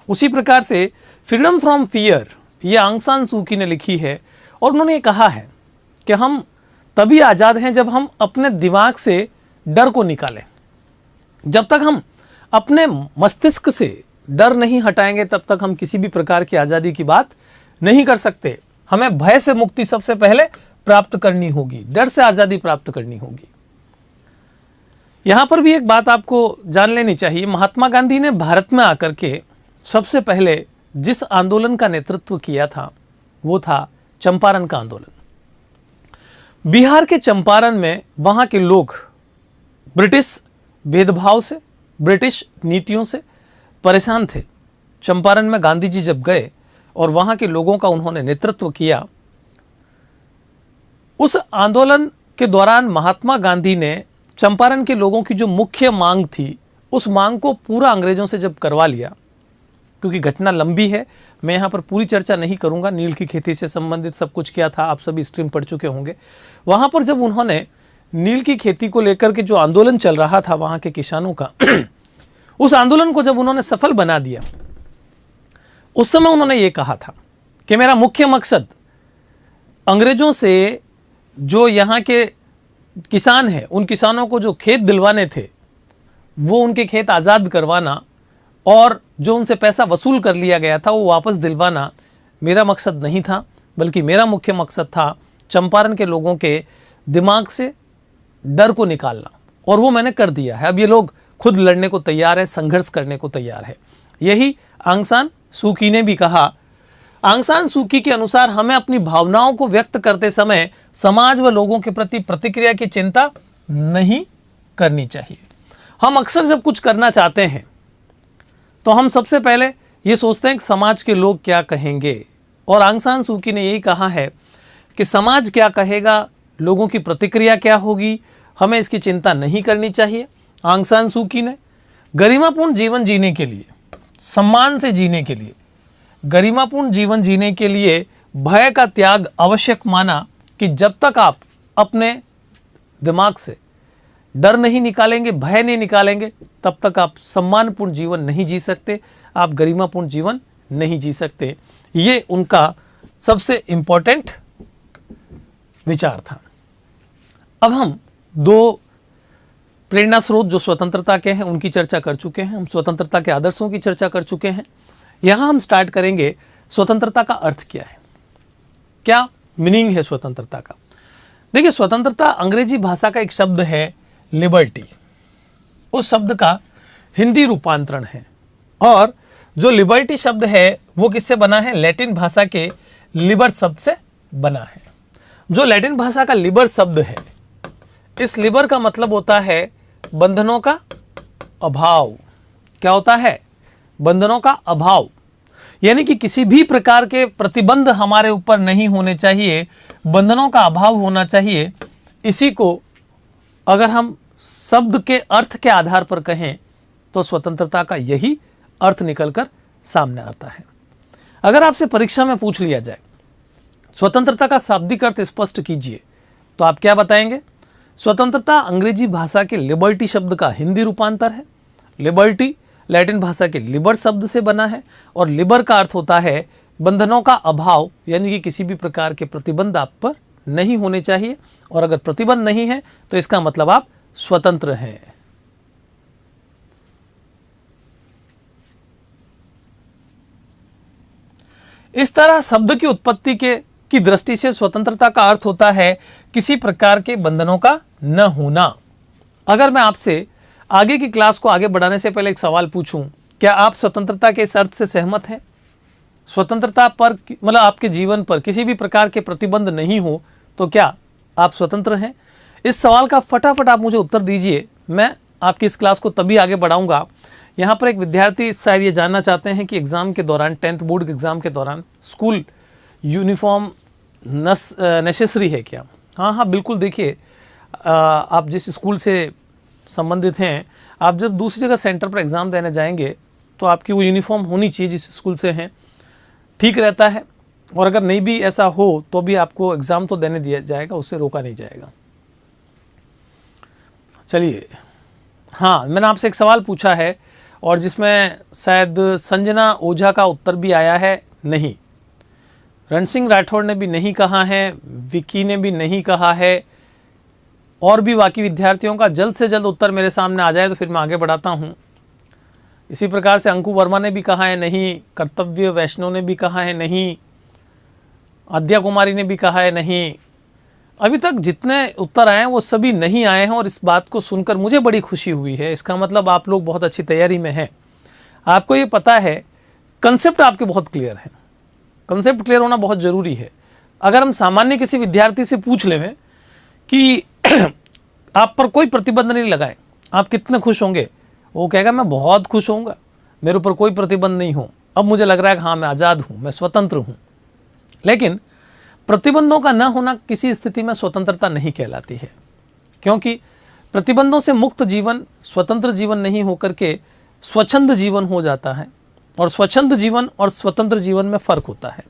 उसी प्रकार से फ्रीडम फ्रॉम फियर ये आंग सान सू की ने लिखी है। और उन्होंने ये कहा है कि हम तभी आज़ाद हैं जब हम अपने दिमाग से डर को निकालें। जब तक हम अपने मस्तिष्क से डर नहीं हटाएंगे तब तक हम किसी भी प्रकार की आज़ादी की बात नहीं कर सकते। हमें भय से मुक्ति सबसे पहले प्राप्त करनी होगी, डर से आज़ादी प्राप्त करनी होगी। यहां पर भी एक बात आपको जान लेनी चाहिए, महात्मा गांधी ने भारत में आकर के सबसे पहले जिस आंदोलन का नेतृत्व किया था वो था चंपारण का आंदोलन। बिहार के चंपारण में वहां के लोग ब्रिटिश भेदभाव से, ब्रिटिश नीतियों से परेशान थे। चंपारण में गांधी जी जब गए और वहां के लोगों का उन्होंने नेतृत्व किया, उस आंदोलन के दौरान महात्मा गांधी ने चंपारण के लोगों की जो मुख्य मांग थी उस मांग को पूरा अंग्रेजों से जब करवा लिया, क्योंकि घटना लंबी है, मैं यहाँ पर पूरी चर्चा नहीं करूँगा, नील की खेती से संबंधित सब कुछ किया था, आप सभी स्ट्रीम पढ़ चुके होंगे। वहाँ पर जब उन्होंने नील की खेती को लेकर के जो आंदोलन चल रहा था वहाँ के किसानों का उस आंदोलन को जब उन्होंने सफल बना दिया, उस समय उन्होंने ये कहा था कि मेरा मुख्य मकसद अंग्रेजों से जो यहाँ के किसान हैं उन किसानों को जो खेत दिलवाने थे वो उनके खेत आज़ाद करवाना, और जो उनसे पैसा वसूल कर लिया गया था वो वापस दिलवाना मेरा मकसद नहीं था, बल्कि मेरा मुख्य मकसद था चंपारण के लोगों के दिमाग से डर को निकालना, और वो मैंने कर दिया है। अब ये लोग खुद लड़ने को तैयार है, संघर्ष करने को तैयार है। यही आंग सान सू की ने भी कहा। आंग सान सू की के अनुसार हमें अपनी भावनाओं को व्यक्त करते समय समाज व लोगों के प्रति प्रतिक्रिया की चिंता नहीं करनी चाहिए। हम अक्सर जब कुछ करना चाहते हैं तो हम सबसे पहले ये सोचते हैं कि समाज के लोग क्या कहेंगे, और आंग सान सू की ने यही कहा है कि समाज क्या कहेगा, लोगों की प्रतिक्रिया क्या होगी, हमें इसकी चिंता नहीं करनी चाहिए। आंग सान सू की ने गरिमापूर्ण जीवन जीने के लिए, सम्मान से जीने के लिए, गरिमापूर्ण जीवन जीने के लिए भय का त्याग आवश्यक माना कि जब तक आप अपने दिमाग से डर नहीं निकालेंगे, भय नहीं निकालेंगे, तब तक आप सम्मानपूर्ण जीवन नहीं जी सकते, आप गरिमापूर्ण जीवन नहीं जी सकते। ये उनका सबसे इंपॉर्टेंट विचार था। अब हम दो प्रेरणा स्रोत जो स्वतंत्रता के हैं उनकी चर्चा कर चुके हैं, हम स्वतंत्रता के आदर्शों की चर्चा कर चुके हैं। यहाँ हम स्टार्ट करेंगे स्वतंत्रता का अर्थ क्या है, क्या मीनिंग है स्वतंत्रता का। देखिए, स्वतंत्रता अंग्रेजी भाषा का एक शब्द है लिबर्टी, उस शब्द का हिंदी रूपांतरण है। और जो लिबर्टी शब्द है वो किससे बना है? लैटिन भाषा के लिबर शब्द से बना है। जो लैटिन भाषा का लिबर शब्द है, इस लिबर का मतलब होता है बंधनों का अभाव। क्या होता है? बंधनों का अभाव, यानी कि किसी भी प्रकार के प्रतिबंध हमारे ऊपर नहीं होने चाहिए, बंधनों का अभाव होना चाहिए। इसी को अगर हम शब्द के अर्थ के आधार पर कहें तो स्वतंत्रता का यही अर्थ निकलकर सामने आता है। अगर आपसे परीक्षा में पूछ लिया जाए स्वतंत्रता का शाब्दिक अर्थ स्पष्ट कीजिए, तो आप क्या बताएंगे? स्वतंत्रता अंग्रेजी भाषा के लिबर्टी शब्द का हिंदी रूपांतर है। लिबर्टी लैटिन भाषा के लिबर शब्द से बना है और लिबर का अर्थ होता है बंधनों का अभाव, यानी कि किसी भी प्रकार के प्रतिबंध आप पर नहीं होने चाहिए, और अगर प्रतिबंध नहीं है तो इसका मतलब आप स्वतंत्र हैं। इस तरह शब्द की उत्पत्ति की दृष्टि से स्वतंत्रता का अर्थ होता है किसी प्रकार के बंधनों का न होना। अगर मैं आपसे आगे की क्लास को आगे बढ़ाने से पहले एक सवाल पूछूं, क्या आप स्वतंत्रता के इस अर्थ से सहमत हैं? स्वतंत्रता पर मतलब आपके जीवन पर किसी भी प्रकार के प्रतिबंध नहीं हो तो क्या आप स्वतंत्र हैं? इस सवाल का फटाफट आप मुझे उत्तर दीजिए। मैं आपकी इस क्लास को तभी आगे बढ़ाऊंगा। यहाँ पर एक विद्यार्थी शायद ये जानना चाहते हैं कि एग्ज़ाम के दौरान, 10th बोर्ड के एग्ज़ाम के दौरान स्कूल यूनिफॉर्म नेसेसरी है क्या? हाँ, बिल्कुल। देखिए, आप जिस स्कूल से संबंधित हैं, आप जब दूसरी जगह सेंटर पर एग्ज़ाम देने जाएंगे तो आपकी वो यूनिफॉर्म होनी चाहिए जिस स्कूल से हैं, ठीक रहता है। और अगर नहीं भी ऐसा हो तो भी आपको एग्ज़ाम तो देने दिया जाएगा, उससे रोका नहीं जाएगा। चलिए, हाँ, मैंने आपसे एक सवाल पूछा है और जिसमें शायद संजना ओझा का उत्तर भी आया है नहीं, रण सिंह राठौड़ ने भी नहीं कहा है, विक्की ने भी नहीं कहा है, और भी बाकी विद्यार्थियों का जल्द से जल्द उत्तर मेरे सामने आ जाए तो फिर मैं आगे बढ़ाता हूँ। इसी प्रकार से अंकु वर्मा ने भी कहा है नहीं, कर्तव्य वैष्णव ने भी कहा है नहीं, आद्या कुमारी ने भी कहा है नहीं। अभी तक जितने उत्तर आए हैं वो सभी नहीं आए हैं, और इस बात को सुनकर मुझे बड़ी खुशी हुई है। इसका मतलब आप लोग बहुत अच्छी तैयारी में हैं, आपको ये पता है, कंसेप्ट आपके बहुत क्लियर है। कंसेप्ट क्लियर होना बहुत ज़रूरी है। अगर हम सामान्य किसी विद्यार्थी से पूछ लें कि आप पर कोई प्रतिबंध नहीं लगाए, आप कितने खुश होंगे? वो कहेगा मैं बहुत खुश होऊंगा, मेरे ऊपर कोई प्रतिबंध नहीं हो, अब मुझे लग रहा है कि हाँ मैं आज़ाद हूँ, मैं स्वतंत्र हूँ। लेकिन प्रतिबंधों का न होना किसी स्थिति में स्वतंत्रता नहीं कहलाती है, क्योंकि प्रतिबंधों से मुक्त जीवन स्वतंत्र जीवन नहीं होकर के स्वच्छंद जीवन हो जाता है, और स्वच्छंद जीवन और स्वतंत्र जीवन में फ़र्क होता है।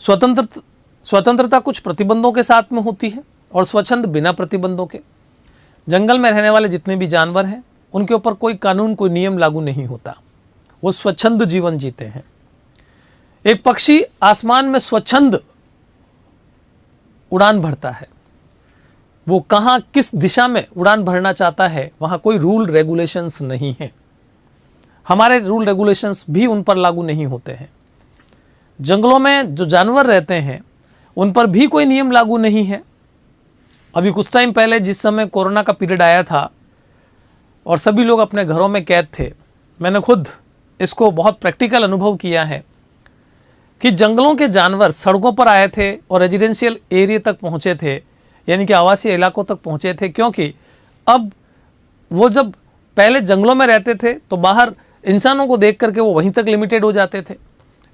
स्वतंत्रता कुछ प्रतिबंधों के साथ में होती है और स्वच्छंद बिना प्रतिबंधों के। जंगल में रहने वाले जितने भी जानवर हैं उनके ऊपर कोई कानून, कोई नियम लागू नहीं होता, वो स्वच्छंद जीवन जीते हैं। एक पक्षी आसमान में स्वच्छंद उड़ान भरता है, वो कहाँ किस दिशा में उड़ान भरना चाहता है, वहाँ कोई रूल रेगुलेशंस नहीं है। हमारे रूल रेगुलेशंस भी उन पर लागू नहीं होते हैं। जंगलों में जो जानवर रहते हैं उन पर भी कोई नियम लागू नहीं है। अभी कुछ टाइम पहले जिस समय कोरोना का पीरियड आया था और सभी लोग अपने घरों में कैद थे, मैंने खुद इसको बहुत प्रैक्टिकल अनुभव किया है कि जंगलों के जानवर सड़कों पर आए थे और रेजिडेंशियल एरिया तक पहुँचे थे, यानी कि आवासीय इलाकों तक पहुँचे थे। क्योंकि अब वो जब पहले जंगलों में रहते थे तो बाहर इंसानों को देख करके वो वहीं तक लिमिटेड हो जाते थे,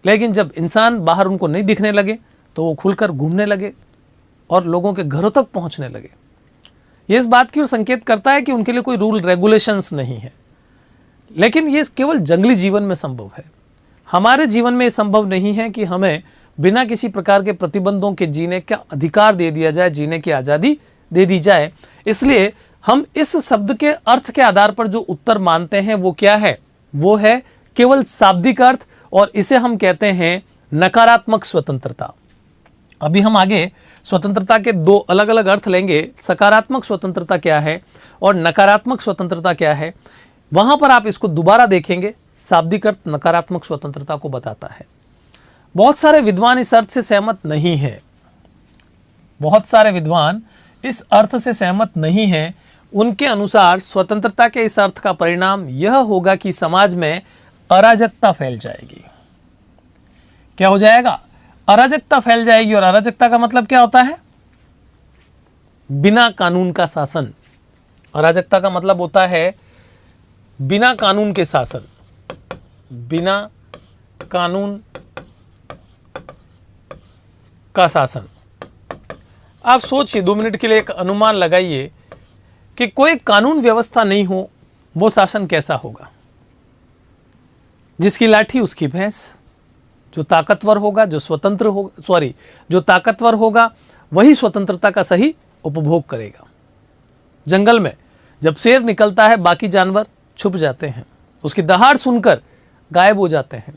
लेकिन जब इंसान बाहर उनको नहीं दिखने लगे तो वो खुलकर घूमने लगे और लोगों के घरों तक पहुंचने लगे। ये इस बात की ओर संकेत करता है कि उनके लिए कोई रूल रेगुलेशंस नहीं है। लेकिन ये केवल जंगली जीवन में संभव है। हमारे जीवन में ये संभव नहीं है कि हमें बिना किसी प्रकार के प्रतिबंधों के जीने का अधिकार दे दिया जाए, जीने की आज़ादी दे दी जाए। इसलिए हम इस शब्द के अर्थ के आधार पर जो उत्तर मानते हैं वो क्या है? वो है केवल शाब्दिक अर्थ, और इसे हम कहते हैं नकारात्मक स्वतंत्रता। अभी हम आगे स्वतंत्रता के दो अलग अलग अर्थ लेंगे। सकारात्मक स्वतंत्रता क्या है और नकारात्मक स्वतंत्रता क्या है, वहां पर आप इसको दोबारा देखेंगे। शाब्दिक अर्थ नकारात्मक स्वतंत्रता को बताता है। बहुत सारे विद्वान इस अर्थ से सहमत नहीं है। बहुत सारे विद्वान इस अर्थ से सहमत नहीं है। उनके अनुसार स्वतंत्रता के इस अर्थ का परिणाम यह होगा कि समाज में अराजकता फैल जाएगी। क्या हो जाएगा? अराजकता फैल जाएगी। और अराजकता का मतलब क्या होता है? बिना कानून का शासन। अराजकता का मतलब होता है बिना कानून के शासन, बिना कानून का शासन। आप सोचिए 2 मिनट के लिए, एक अनुमान लगाइए कि कोई कानून व्यवस्था नहीं हो, वो शासन कैसा होगा? जिसकी लाठी उसकी भैंस। जो ताकतवर होगा, जो स्वतंत्र होगा, जो ताकतवर होगा वही स्वतंत्रता का सही उपभोग करेगा। जंगल में जब शेर निकलता है, बाकी जानवर छुप जाते हैं, उसकी दहाड़ सुनकर गायब हो जाते हैं,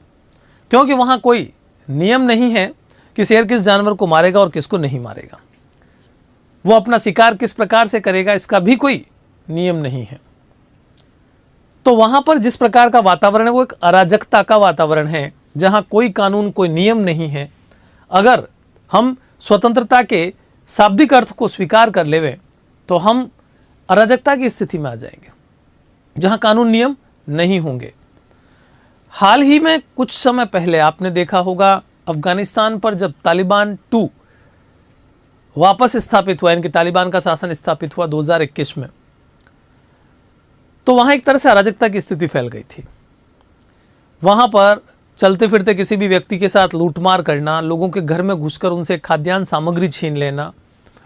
क्योंकि वहां कोई नियम नहीं है कि शेर किस जानवर को मारेगा और किसको नहीं मारेगा। वो अपना शिकार किस प्रकार से करेगा, इसका भी कोई नियम नहीं है। तो वहां पर जिस प्रकार का वातावरण है वो एक अराजकता का वातावरण है, जहां कोई कानून, कोई नियम नहीं है। अगर हम स्वतंत्रता के शाब्दिक अर्थ को स्वीकार कर लेवे तो हम अराजकता की स्थिति में आ जाएंगे, जहां कानून नियम नहीं होंगे। हाल ही में कुछ समय पहले आपने देखा होगा, अफगानिस्तान पर जब तालिबान 2 वापस स्थापित हुआ, इनके तालिबान का शासन स्थापित हुआ 2021 में, तो वहां एक तरह से अराजकता की स्थिति फैल गई थी। वहां पर चलते फिरते किसी भी व्यक्ति के साथ लूटमार करना, लोगों के घर में घुसकर उनसे खाद्यान्न सामग्री छीन लेना,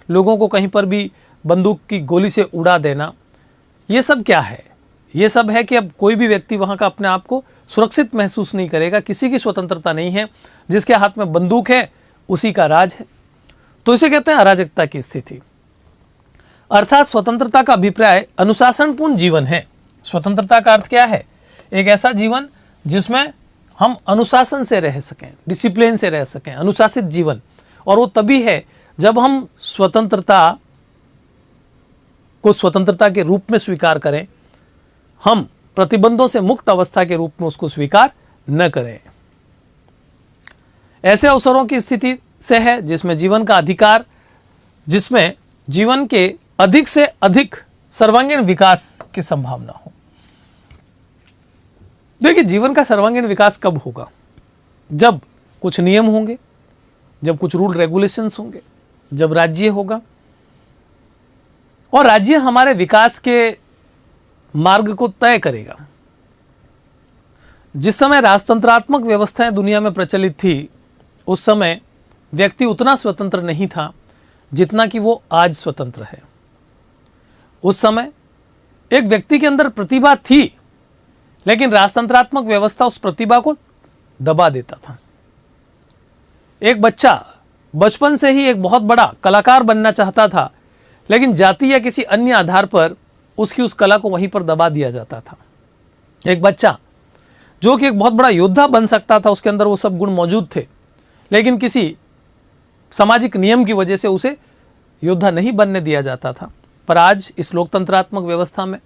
लोगों को कहीं पर भी बंदूक की गोली से उड़ा देना, ये सब क्या है? ये सब है कि अब कोई भी व्यक्ति वहां का अपने आप को सुरक्षित महसूस नहीं करेगा। किसी की स्वतंत्रता नहीं है, जिसके हाथ में बंदूक है उसी का राज है। तो इसे कहते हैं अराजकता की स्थिति। अर्थात स्वतंत्रता का अभिप्राय अनुशासनपूर्ण जीवन है। स्वतंत्रता का अर्थ क्या है? एक ऐसा जीवन जिसमें हम अनुशासन से रह सकें, डिसिप्लिन से रह सकें, अनुशासित जीवन। और वो तभी है जब हम स्वतंत्रता को स्वतंत्रता के रूप में स्वीकार करें, हम प्रतिबंधों से मुक्त अवस्था के रूप में उसको स्वीकार न करें। ऐसे अवसरों की स्थिति से है जिसमें जीवन का अधिकार, जिसमें जीवन के अधिक से अधिक सर्वांगीण विकास की संभावना हो। देखिए, जीवन का सर्वांगीण विकास कब होगा? जब कुछ नियम होंगे, जब कुछ रूल रेगुलेशंस होंगे, जब राज्य होगा। और राज्य हमारे विकास के मार्ग को तय करेगा। जिस समय राजतंत्रात्मक व्यवस्थाएं दुनिया में प्रचलित थी, उस समय व्यक्ति उतना स्वतंत्र नहीं था जितना कि वो आज स्वतंत्र है। उस समय एक व्यक्ति के अंदर प्रतिभा थी, लेकिन राजतंत्रात्मक व्यवस्था उस प्रतिभा को दबा देता था। एक बच्चा बचपन से ही एक बहुत बड़ा कलाकार बनना चाहता था, लेकिन जाति या किसी अन्य आधार पर उसकी उस कला को वहीं पर दबा दिया जाता था। एक बच्चा जो कि एक बहुत बड़ा योद्धा बन सकता था, उसके अंदर वो सब गुण मौजूद थे, लेकिन किसी सामाजिक नियम की वजह से उसे योद्धा नहीं बनने दिया जाता था। पर आज इस लोकतंत्रात्मक व्यवस्था में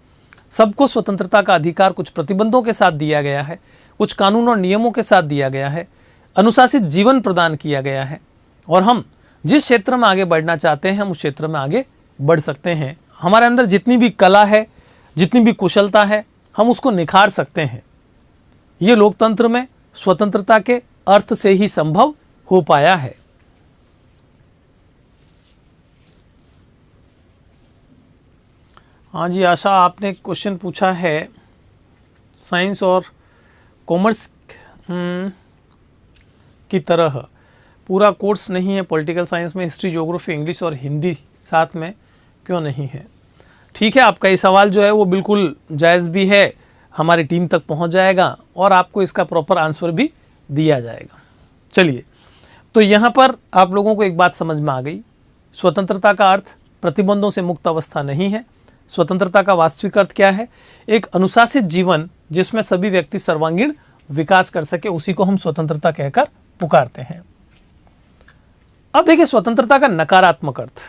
सबको स्वतंत्रता का अधिकार कुछ प्रतिबंधों के साथ दिया गया है, कुछ कानून और नियमों के साथ दिया गया है, अनुशासित जीवन प्रदान किया गया है। और हम जिस क्षेत्र में आगे बढ़ना चाहते हैं, हम उस क्षेत्र में आगे बढ़ सकते हैं। हमारे अंदर जितनी भी कला है, जितनी भी कुशलता है, हम उसको निखार सकते हैं। ये लोकतंत्र में स्वतंत्रता के अर्थ से ही संभव हो पाया है। हाँ जी आशा, आपने क्वेश्चन पूछा है साइंस और कॉमर्स की तरह पूरा कोर्स नहीं है पॉलिटिकल साइंस में, हिस्ट्री, ज्योग्राफी, इंग्लिश और हिंदी साथ में क्यों नहीं है? ठीक है, आपका ये सवाल जो है वो बिल्कुल जायज़ भी है, हमारी टीम तक पहुंच जाएगा और आपको इसका प्रॉपर आंसर भी दिया जाएगा। चलिए, तो यहाँ पर आप लोगों को एक बात समझ में आ गई, स्वतंत्रता का अर्थ प्रतिबंधों से मुक्त अवस्था नहीं है। स्वतंत्रता का वास्तविक अर्थ क्या है? एक अनुशासित जीवन जिसमें सभी व्यक्ति सर्वांगीण विकास कर सके, उसी को हम स्वतंत्रता कहकर पुकारते हैं। अब देखिए स्वतंत्रता का नकारात्मक अर्थ।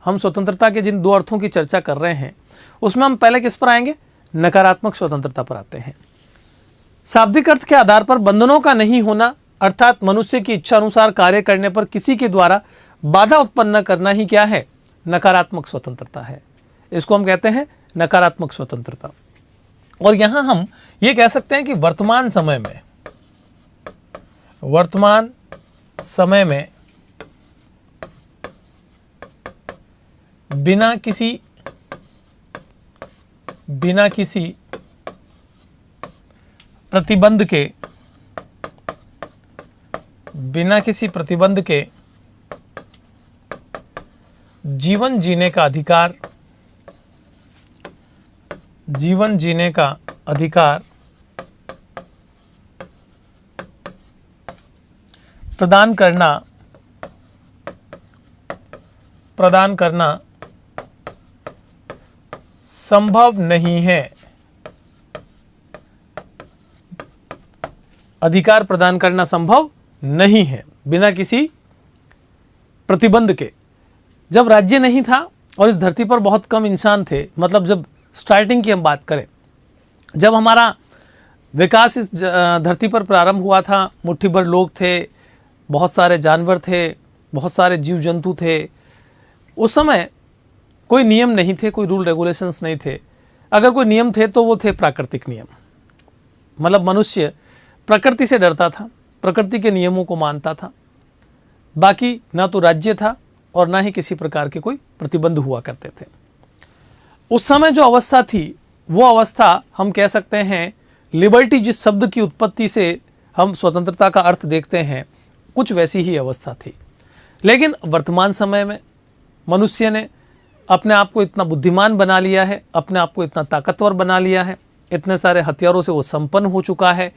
हम स्वतंत्रता के जिन दो अर्थों की चर्चा कर रहे हैं उसमें हम पहले किस पर आएंगे? नकारात्मक स्वतंत्रता पर आते हैं। शाब्दिक अर्थ के आधार पर बंधनों का नहीं होना, अर्थात मनुष्य की इच्छा अनुसार कार्य करने पर किसी के द्वारा बाधा उत्पन्न न करना ही क्या है? नकारात्मक स्वतंत्रता है। इसको हम कहते हैं नकारात्मक स्वतंत्रता। और यहां हम ये कह सकते हैं कि वर्तमान समय में बिना किसी प्रतिबंध के जीवन जीने का अधिकार प्रदान करना संभव नहीं है। अधिकार प्रदान करना संभव नहीं है बिना किसी प्रतिबंध के। जब राज्य नहीं था और इस धरती पर बहुत कम इंसान थे, मतलब जब स्टार्टिंग की हम बात करें, जब हमारा विकास इस धरती पर प्रारंभ हुआ था, मुट्ठी भर लोग थे, बहुत सारे जानवर थे, बहुत सारे जीव जंतु थे। उस समय कोई नियम नहीं थे, कोई रूल रेगुलेशंस नहीं थे। अगर कोई नियम थे तो वो थे प्राकृतिक नियम, मतलब मनुष्य प्रकृति से डरता था, प्रकृति के नियमों को मानता था। बाकी ना तो राज्य था और ना ही किसी प्रकार के कोई प्रतिबंध हुआ करते थे। उस समय जो अवस्था थी वो अवस्था हम कह सकते हैं लिबर्टी, जिस शब्द की उत्पत्ति से हम स्वतंत्रता का अर्थ देखते हैं, कुछ वैसी ही अवस्था थी। लेकिन वर्तमान समय में मनुष्य ने अपने आप को इतना बुद्धिमान बना लिया है, अपने आप को इतना ताकतवर बना लिया है, इतने सारे हथियारों से वो संपन्न हो चुका है।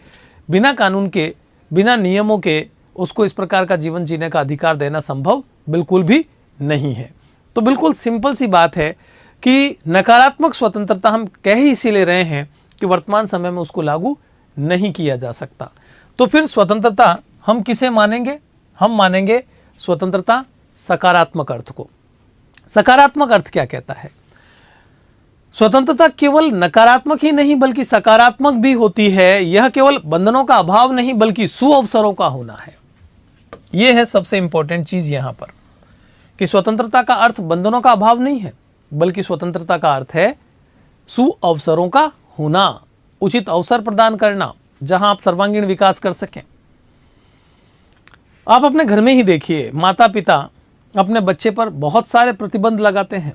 बिना कानून के, बिना नियमों के उसको इस प्रकार का जीवन जीने का अधिकार देना संभव बिल्कुल भी नहीं है। तो बिल्कुल सिंपल सी बात है कि नकारात्मक स्वतंत्रता हम कह ही इसीलिए रहे हैं कि वर्तमान समय में उसको लागू नहीं किया जा सकता। तो फिर स्वतंत्रता हम किसे मानेंगे? हम मानेंगे स्वतंत्रता सकारात्मक अर्थ को। सकारात्मक अर्थ क्या कहता है? स्वतंत्रता केवल नकारात्मक ही नहीं बल्कि सकारात्मक भी होती है। यह केवल बंधनों का अभाव नहीं बल्कि सुअवसरों का होना है। यह है सबसे इंपॉर्टेंट चीज यहां पर, कि स्वतंत्रता का अर्थ बंधनों का अभाव नहीं है बल्कि स्वतंत्रता का अर्थ है सुअवसरों का होना, उचित अवसर प्रदान करना जहां आप सर्वांगीण विकास कर सकें। आप अपने घर में ही देखिए, माता पिता अपने बच्चे पर बहुत सारे प्रतिबंध लगाते हैं,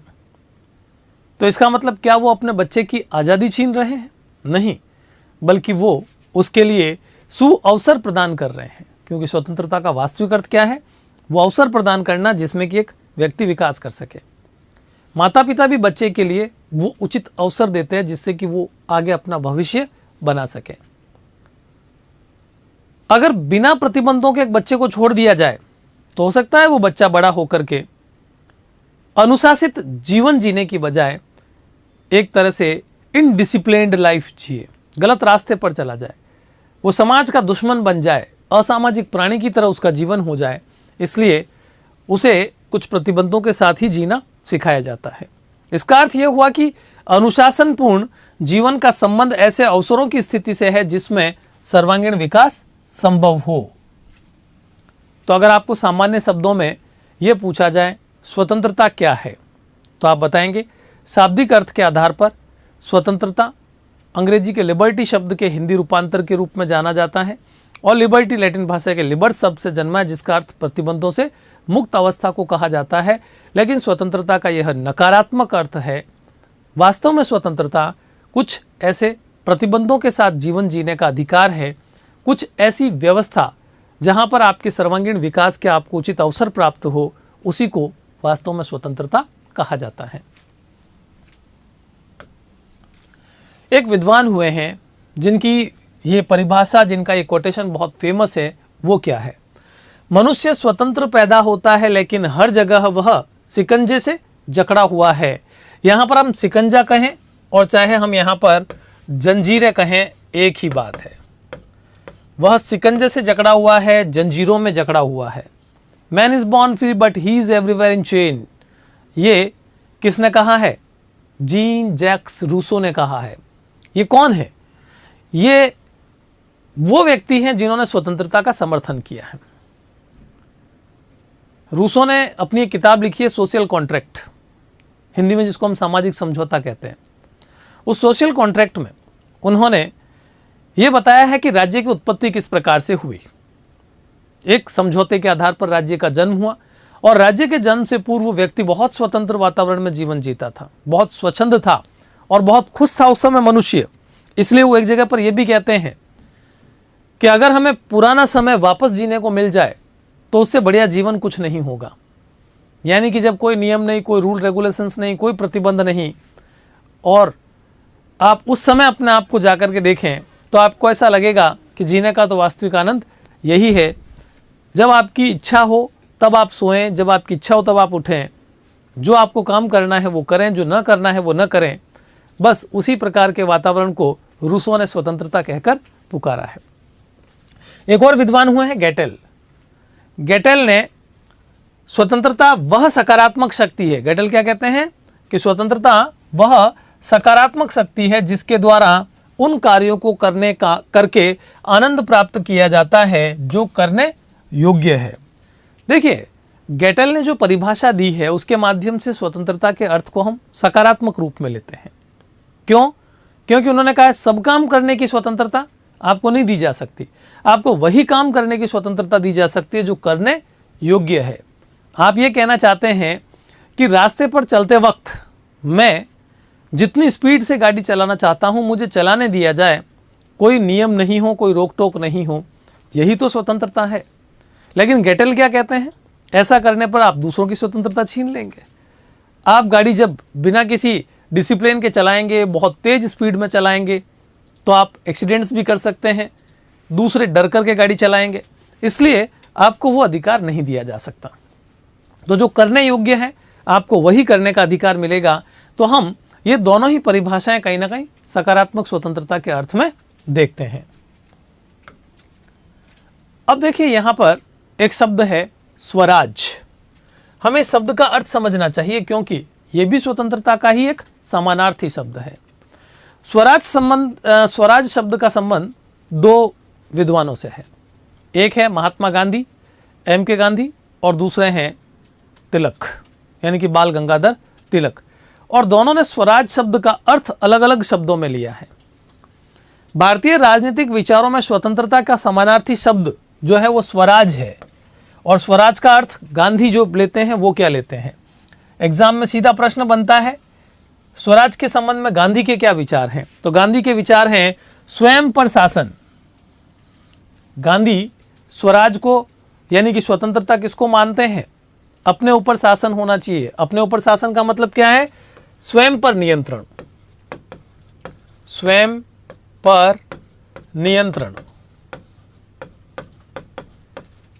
तो इसका मतलब क्या वो अपने बच्चे की आज़ादी छीन रहे हैं? नहीं, बल्कि वो उसके लिए सुअवसर प्रदान कर रहे हैं। क्योंकि स्वतंत्रता का वास्तविक अर्थ क्या है? वो अवसर प्रदान करना जिसमें कि एक व्यक्ति विकास कर सके। माता पिता भी बच्चे के लिए वो उचित अवसर देते हैं जिससे कि वो आगे अपना भविष्य बना सके। अगर बिना प्रतिबंधों के एक बच्चे को छोड़ दिया जाए तो हो सकता है वो बच्चा बड़ा होकर के अनुशासित जीवन जीने की बजाय एक तरह से इनडिसिप्लिन्ड लाइफ जिए, गलत रास्ते पर चला जाए, वो समाज का दुश्मन बन जाए, असामाजिक प्राणी की तरह उसका जीवन हो जाए। इसलिए उसे कुछ प्रतिबंधों के साथ ही जीना सिखाया जाता है। इसका अर्थ यह हुआ कि अनुशासनपूर्ण जीवन का संबंध ऐसे अवसरों की स्थिति से है जिसमें सर्वांगीण विकास संभव हो। तो अगर आपको सामान्य शब्दों में यह पूछा जाए स्वतंत्रता क्या है, तो आप बताएंगे शाब्दिक अर्थ के आधार पर स्वतंत्रता अंग्रेजी के लिबर्टी शब्द के हिंदी रूपांतर के रूप में जाना जाता है, और लिबर्टी लैटिन भाषा के लिबर शब्द से जन्मा है जिसका अर्थ प्रतिबंधों से मुक्त अवस्था को कहा जाता है। लेकिन स्वतंत्रता का यह नकारात्मक अर्थ है। वास्तव में स्वतंत्रता कुछ ऐसे प्रतिबंधों के साथ जीवन जीने का अधिकार है, कुछ ऐसी व्यवस्था जहां पर आपके सर्वांगीण विकास के आपको उचित अवसर प्राप्त हो, उसी को वास्तव में स्वतंत्रता कहा जाता है। एक विद्वान हुए हैं जिनकी ये परिभाषा, जिनका ये कोटेशन बहुत फेमस है। वो क्या है? मनुष्य स्वतंत्र पैदा होता है लेकिन हर जगह वह शिकंजे से जकड़ा हुआ है। यहाँ पर हम शिकंजा कहें और चाहे हम यहाँ पर जंजीरें कहें, एक ही बात है। वह शिकंजे से जकड़ा हुआ है, जंजीरों में जकड़ा हुआ है। Man is born free but he is everywhere in chain. ये किसने कहा है? जीन जैक्स रूसो ने कहा है। ये कौन है? ये वो व्यक्ति हैं जिन्होंने स्वतंत्रता का समर्थन किया है। रूसो ने अपनी एक किताब लिखी है सोशल कॉन्ट्रैक्ट, हिंदी में जिसको हम सामाजिक समझौता कहते हैं। उस सोशल कॉन्ट्रैक्ट में उन्होंने ये बताया है कि राज्य की उत्पत्ति किस प्रकार से हुई। एक समझौते के आधार पर राज्य का जन्म हुआ और राज्य के जन्म से पूर्व व्यक्ति बहुत स्वतंत्र वातावरण में जीवन जीता था, बहुत स्वच्छंद था और बहुत खुश था उस समय मनुष्य। इसलिए वो एक जगह पर यह भी कहते हैं कि अगर हमें पुराना समय वापस जीने को मिल जाए तो उससे बढ़िया जीवन कुछ नहीं होगा। यानी कि जब कोई नियम नहीं, कोई रूल रेगुलेशंस नहीं, कोई प्रतिबंध नहीं, और आप उस समय अपने आप को जाकर के देखें तो आपको ऐसा लगेगा कि जीने का तो वास्तविक आनंद यही है। जब आपकी इच्छा हो तब आप सोएं, जब आपकी इच्छा हो तब आप उठें, जो आपको काम करना है वो करें, जो न करना है वो न करें। बस उसी प्रकार के वातावरण को रूसो ने स्वतंत्रता कहकर पुकारा है। एक और विद्वान हुए हैं गेटेल। गेटेल ने स्वतंत्रता वह सकारात्मक शक्ति है। गेटेल क्या कहते हैं कि स्वतंत्रता वह सकारात्मक शक्ति है जिसके द्वारा उन कार्यों को करके आनंद प्राप्त किया जाता है जो करने योग्य है। देखिए, गेटेल ने जो परिभाषा दी है उसके माध्यम से स्वतंत्रता के अर्थ को हम सकारात्मक रूप में लेते हैं। क्यों? क्योंकि उन्होंने कहा सब काम करने की स्वतंत्रता आपको नहीं दी जा सकती, आपको वही काम करने की स्वतंत्रता दी जा सकती है जो करने योग्य है। आप ये कहना चाहते हैं कि रास्ते पर चलते वक्त मैं जितनी स्पीड से गाड़ी चलाना चाहता हूँ मुझे चलाने दिया जाए, कोई नियम नहीं हो, कोई रोक टोक नहीं हो, यही तो स्वतंत्रता है। लेकिन गेटेल क्या कहते हैं? ऐसा करने पर आप दूसरों की स्वतंत्रता छीन लेंगे। आप गाड़ी जब बिना किसी डिसिप्लिन के चलाएंगे, बहुत तेज स्पीड में चलाएंगे, तो आप एक्सीडेंट्स भी कर सकते हैं। दूसरे डर करके गाड़ी चलाएंगे, इसलिए आपको वो अधिकार नहीं दिया जा सकता। तो जो करने योग्य है आपको वही करने का अधिकार मिलेगा। तो हम ये दोनों ही परिभाषाएं कहीं ना कहीं सकारात्मक स्वतंत्रता के अर्थ में देखते हैं। अब देखिए, यहां पर एक शब्द है स्वराज। हमें शब्द का अर्थ समझना चाहिए क्योंकि यह भी स्वतंत्रता का ही एक समानार्थी शब्द है। स्वराज शब्द का संबंध दो विद्वानों से है। एक है महात्मा गांधी, M.K. गांधी, और दूसरे हैं तिलक, यानी कि बाल गंगाधर तिलक। और दोनों ने स्वराज शब्द का अर्थ अलग अलग शब्दों में लिया है। भारतीय राजनीतिक विचारों में स्वतंत्रता का समानार्थी शब्द जो है वो स्वराज है। और स्वराज का अर्थ गांधी जो लेते हैं वो क्या लेते हैं? एग्जाम में सीधा प्रश्न बनता है, स्वराज के संबंध में गांधी के क्या विचार हैं? तो गांधी के विचार हैं स्वयं पर शासन। गांधी स्वराज को यानी कि स्वतंत्रता किसको मानते हैं? अपने ऊपर शासन होना चाहिए। अपने ऊपर शासन का मतलब क्या है? स्वयं पर नियंत्रण। स्वयं पर नियंत्रण।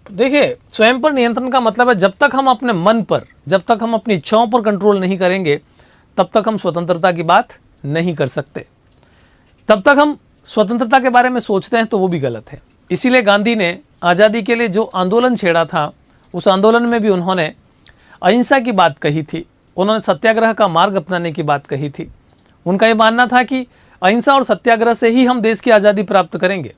देखिए, स्वयं पर नियंत्रण का मतलब है जब तक हम अपने मन पर, जब तक हम अपनी इच्छाओं पर कंट्रोल नहीं करेंगे तब तक हम स्वतंत्रता की बात नहीं कर सकते। तब तक हम स्वतंत्रता के बारे में सोचते हैं तो वो भी गलत है। इसीलिए गांधी ने आज़ादी के लिए जो आंदोलन छेड़ा था उस आंदोलन में भी उन्होंने अहिंसा की बात कही थी। उन्होंने सत्याग्रह का मार्ग अपनाने की बात कही थी। उनका ये मानना था कि अहिंसा और सत्याग्रह से ही हम देश की आज़ादी प्राप्त करेंगे।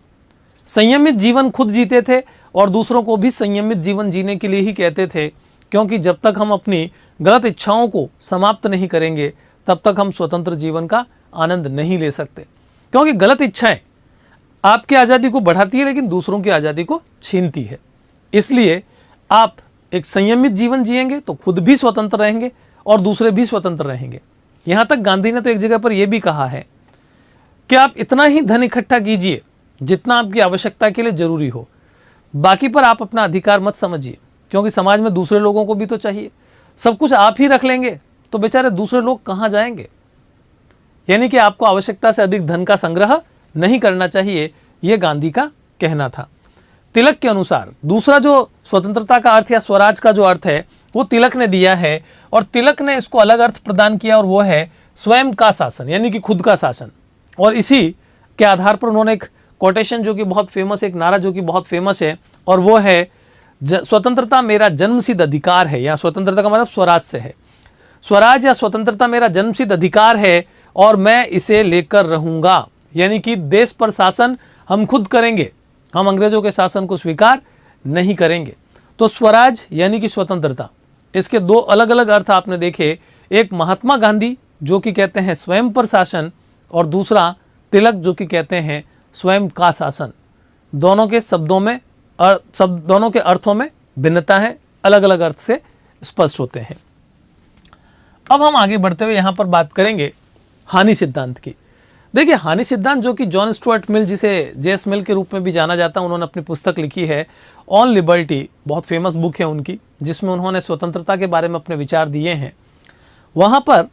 संयमित जीवन खुद जीते थे और दूसरों को भी संयमित जीवन जीने के लिए ही कहते थे, क्योंकि जब तक हम अपनी गलत इच्छाओं को समाप्त नहीं करेंगे तब तक हम स्वतंत्र जीवन का आनंद नहीं ले सकते। क्योंकि गलत इच्छाएं आपकी आज़ादी को बढ़ाती है लेकिन दूसरों की आज़ादी को छीनती है। इसलिए आप एक संयमित जीवन जिएंगे तो खुद भी स्वतंत्र रहेंगे और दूसरे भी स्वतंत्र रहेंगे। यहाँ तक गांधी ने तो एक जगह पर यह भी कहा है कि आप इतना ही धन इकट्ठा कीजिए जितना आपकी आवश्यकता के लिए जरूरी हो, बाकी पर आप अपना अधिकार मत समझिए, क्योंकि समाज में दूसरे लोगों को भी तो चाहिए। सब कुछ आप ही रख लेंगे तो बेचारे दूसरे लोग कहाँ जाएंगे। यानी कि आपको आवश्यकता से अधिक धन का संग्रह नहीं करना चाहिए, यह गांधी का कहना था। तिलक के अनुसार दूसरा जो स्वतंत्रता का अर्थ या स्वराज का जो अर्थ है वो तिलक ने दिया है, और तिलक ने इसको अलग अर्थ प्रदान किया, और वो है स्वयं का शासन, यानी कि खुद का शासन। और इसी के आधार पर उन्होंने एक कोटेशन जो कि बहुत फेमस, एक नारा जो कि बहुत फेमस है, और वो है स्वतंत्रता मेरा जन्मसिद्ध अधिकार है, या स्वतंत्रता का मतलब स्वराज से है। स्वराज या स्वतंत्रता मेरा जन्मसिद्ध अधिकार है और मैं इसे लेकर रहूंगा। यानी कि देश पर शासन हम खुद करेंगे, हम अंग्रेजों के शासन को स्वीकार नहीं करेंगे। तो स्वराज यानी कि स्वतंत्रता, इसके दो अलग अलग अर्थ आपने देखे। एक महात्मा गांधी जो कि कहते हैं स्वयं पर शासन, और दूसरा तिलक जो कि कहते हैं स्वयं का शासन। दोनों के शब्दों में दोनों के अर्थों में भिन्नता है, अलग अलग अर्थ से स्पष्ट होते हैं। अब हम आगे बढ़ते हुए यहाँ पर बात करेंगे हानि सिद्धांत की। देखिए, हानि सिद्धांत जो कि जॉन स्टुअर्ट मिल, जिसे जेएस मिल के रूप में भी जाना जाता है, उन्होंने अपनी पुस्तक लिखी है ऑन लिबर्टी, बहुत फेमस बुक है उनकी, जिसमें उन्होंने स्वतंत्रता के बारे में अपने विचार दिए हैं। वहाँ पर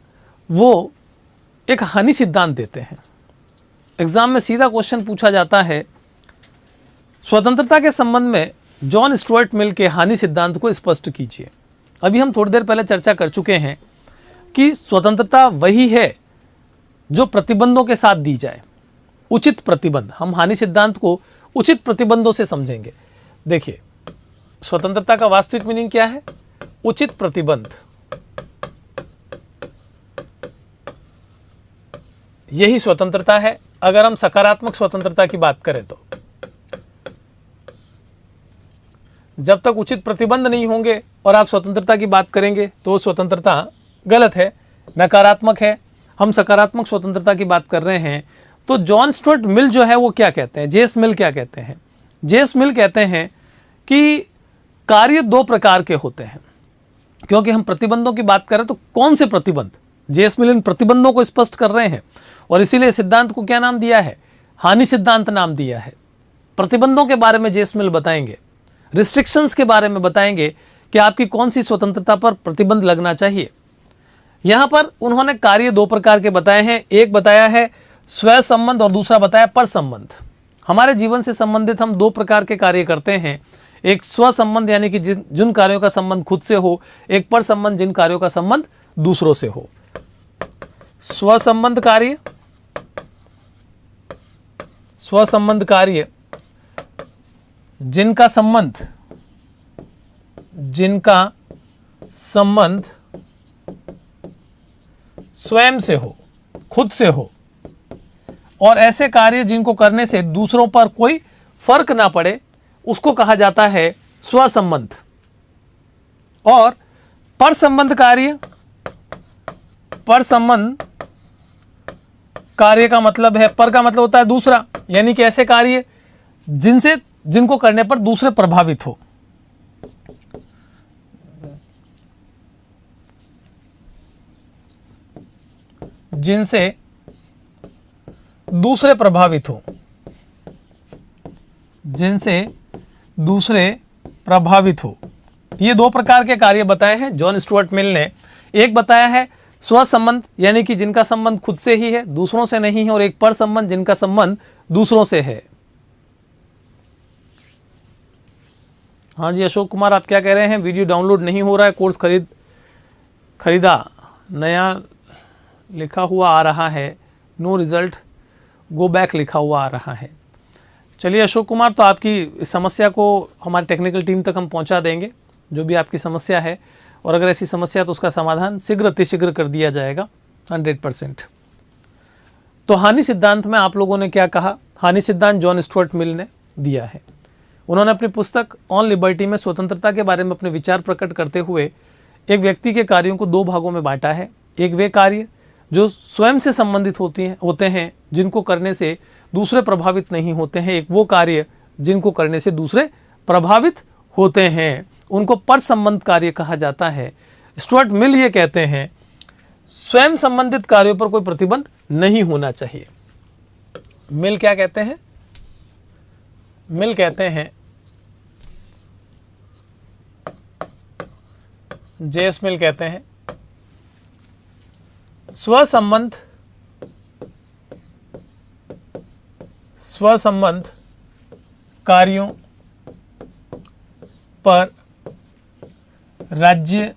वो एक हानि सिद्धांत देते हैं। एग्जाम में सीधा क्वेश्चन पूछा जाता है, स्वतंत्रता के संबंध में जॉन स्टुअर्ट मिल के हानि सिद्धांत को स्पष्ट कीजिए। अभी हम थोड़ी देर पहले चर्चा कर चुके हैं कि स्वतंत्रता वही है जो प्रतिबंधों के साथ दी जाए, उचित प्रतिबंध। हम हानि सिद्धांत को उचित प्रतिबंधों से समझेंगे। देखिए, स्वतंत्रता का वास्तविक मीनिंग क्या है? उचित प्रतिबंध। यही स्वतंत्रता है अगर हम सकारात्मक स्वतंत्रता की बात करें तो। जब तक उचित प्रतिबंध नहीं होंगे और आप स्वतंत्रता की बात करेंगे तो स्वतंत्रता गलत है, नकारात्मक है। हम सकारात्मक स्वतंत्रता की बात कर रहे हैं। तो जॉन स्टुअर्ट मिल जो है वो क्या कहते हैं, जेएस मिल क्या कहते हैं? जेएस मिल कहते हैं कि कार्य दो प्रकार के होते हैं। क्योंकि हम प्रतिबंधों की बात करें तो कौन से प्रतिबंध? जेएस मिल इन प्रतिबंधों को स्पष्ट कर रहे हैं, और इसीलिए सिद्धांत को क्या नाम दिया है? हानि सिद्धांत नाम दिया है। प्रतिबंधों के बारे में जेएस मिल बताएंगे, रिस्ट्रिक्शंस के बारे में बताएंगे कि आपकी कौन सी स्वतंत्रता पर प्रतिबंध लगना चाहिए। यहां पर उन्होंने कार्य दो प्रकार के बताए हैं। एक बताया है स्व संबंध और दूसरा बताया पर संबंध। हमारे जीवन से संबंधित हम दो प्रकार के कार्य करते हैं, एक स्व संबंध यानी कि जिन कार्यों का संबंध खुद से हो, एक पर संबंध जिन कार्यों का संबंध दूसरों से हो। स्व संबंध कार्य, स्व संबंध कार्य जिनका संबंध स्वयं से हो, खुद से हो, और ऐसे कार्य जिनको करने से दूसरों पर कोई फर्क ना पड़े, उसको कहा जाता है स्व संबंध। और पर संबंध कार्य, पर संबंध कार्य का मतलब है, पर का मतलब होता है दूसरा, यानी कि ऐसे कार्य जिनको करने पर दूसरे प्रभावित हो। जिनसे दूसरे प्रभावित हो, जिनसे दूसरे प्रभावित हो। ये दो प्रकार के कार्य बताए हैं जॉन स्टुअर्ट मिल ने। एक बताया है स्व संबंध यानी कि जिनका संबंध खुद से ही है, दूसरों से नहीं है, और एक पर संबंध जिनका संबंध दूसरों से है। हाँ जी, अशोक कुमार आप क्या कह रहे हैं? वीडियो डाउनलोड नहीं हो रहा है, कोर्स खरीदा, नया लिखा हुआ आ रहा है, नो रिजल्ट, गो बैक लिखा हुआ आ रहा है। चलिए अशोक कुमार, तो आपकी इस समस्या को हमारी टेक्निकल टीम तक हम पहुंचा देंगे, जो भी आपकी समस्या है, और अगर ऐसी समस्या तो उसका समाधान शीघ्र अतिशीघ्र कर दिया जाएगा 100%। तो हानि सिद्धांत में आप लोगों ने क्या कहा? हानि सिद्धांत जॉन स्टुअर्ट मिल ने दिया है। उन्होंने अपनी पुस्तक ऑन लिबर्टी में स्वतंत्रता के बारे में अपने विचार प्रकट करते हुए एक व्यक्ति के कार्यों को दो भागों में बांटा है। एक वे कार्य जो स्वयं से संबंधित होते हैं जिनको करने से दूसरे प्रभावित नहीं होते हैं। एक वो कार्य जिनको करने से दूसरे प्रभावित होते हैं, उनको पर संबंध कार्य कहा जाता है। स्टुअर्ट मिल ये कहते हैं स्वयं संबंधित कार्यों पर कोई प्रतिबंध नहीं होना चाहिए। मिल क्या कहते हैं? मिल कहते हैं जेएस मिल कहते हैं, स्वसंबंध कार्यों पर राज्य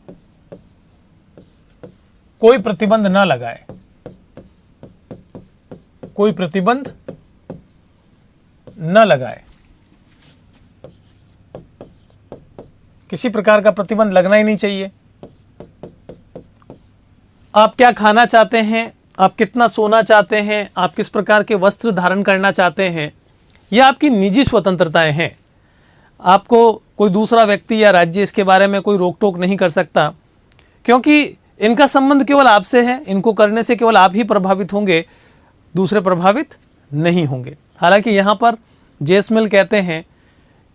कोई प्रतिबंध न लगाए, कोई प्रतिबंध न लगाए, किसी प्रकार का प्रतिबंध लगना ही नहीं चाहिए। आप क्या खाना चाहते हैं, आप कितना सोना चाहते हैं, आप किस प्रकार के वस्त्र धारण करना चाहते हैं, यह आपकी निजी स्वतंत्रताएं हैं। आपको कोई दूसरा व्यक्ति या राज्य इसके बारे में कोई रोक टोक नहीं कर सकता, क्योंकि इनका संबंध केवल आपसे है। इनको करने से केवल आप ही प्रभावित होंगे, दूसरे प्रभावित नहीं होंगे। हालांकि यहाँ पर जेएस मिल कहते हैं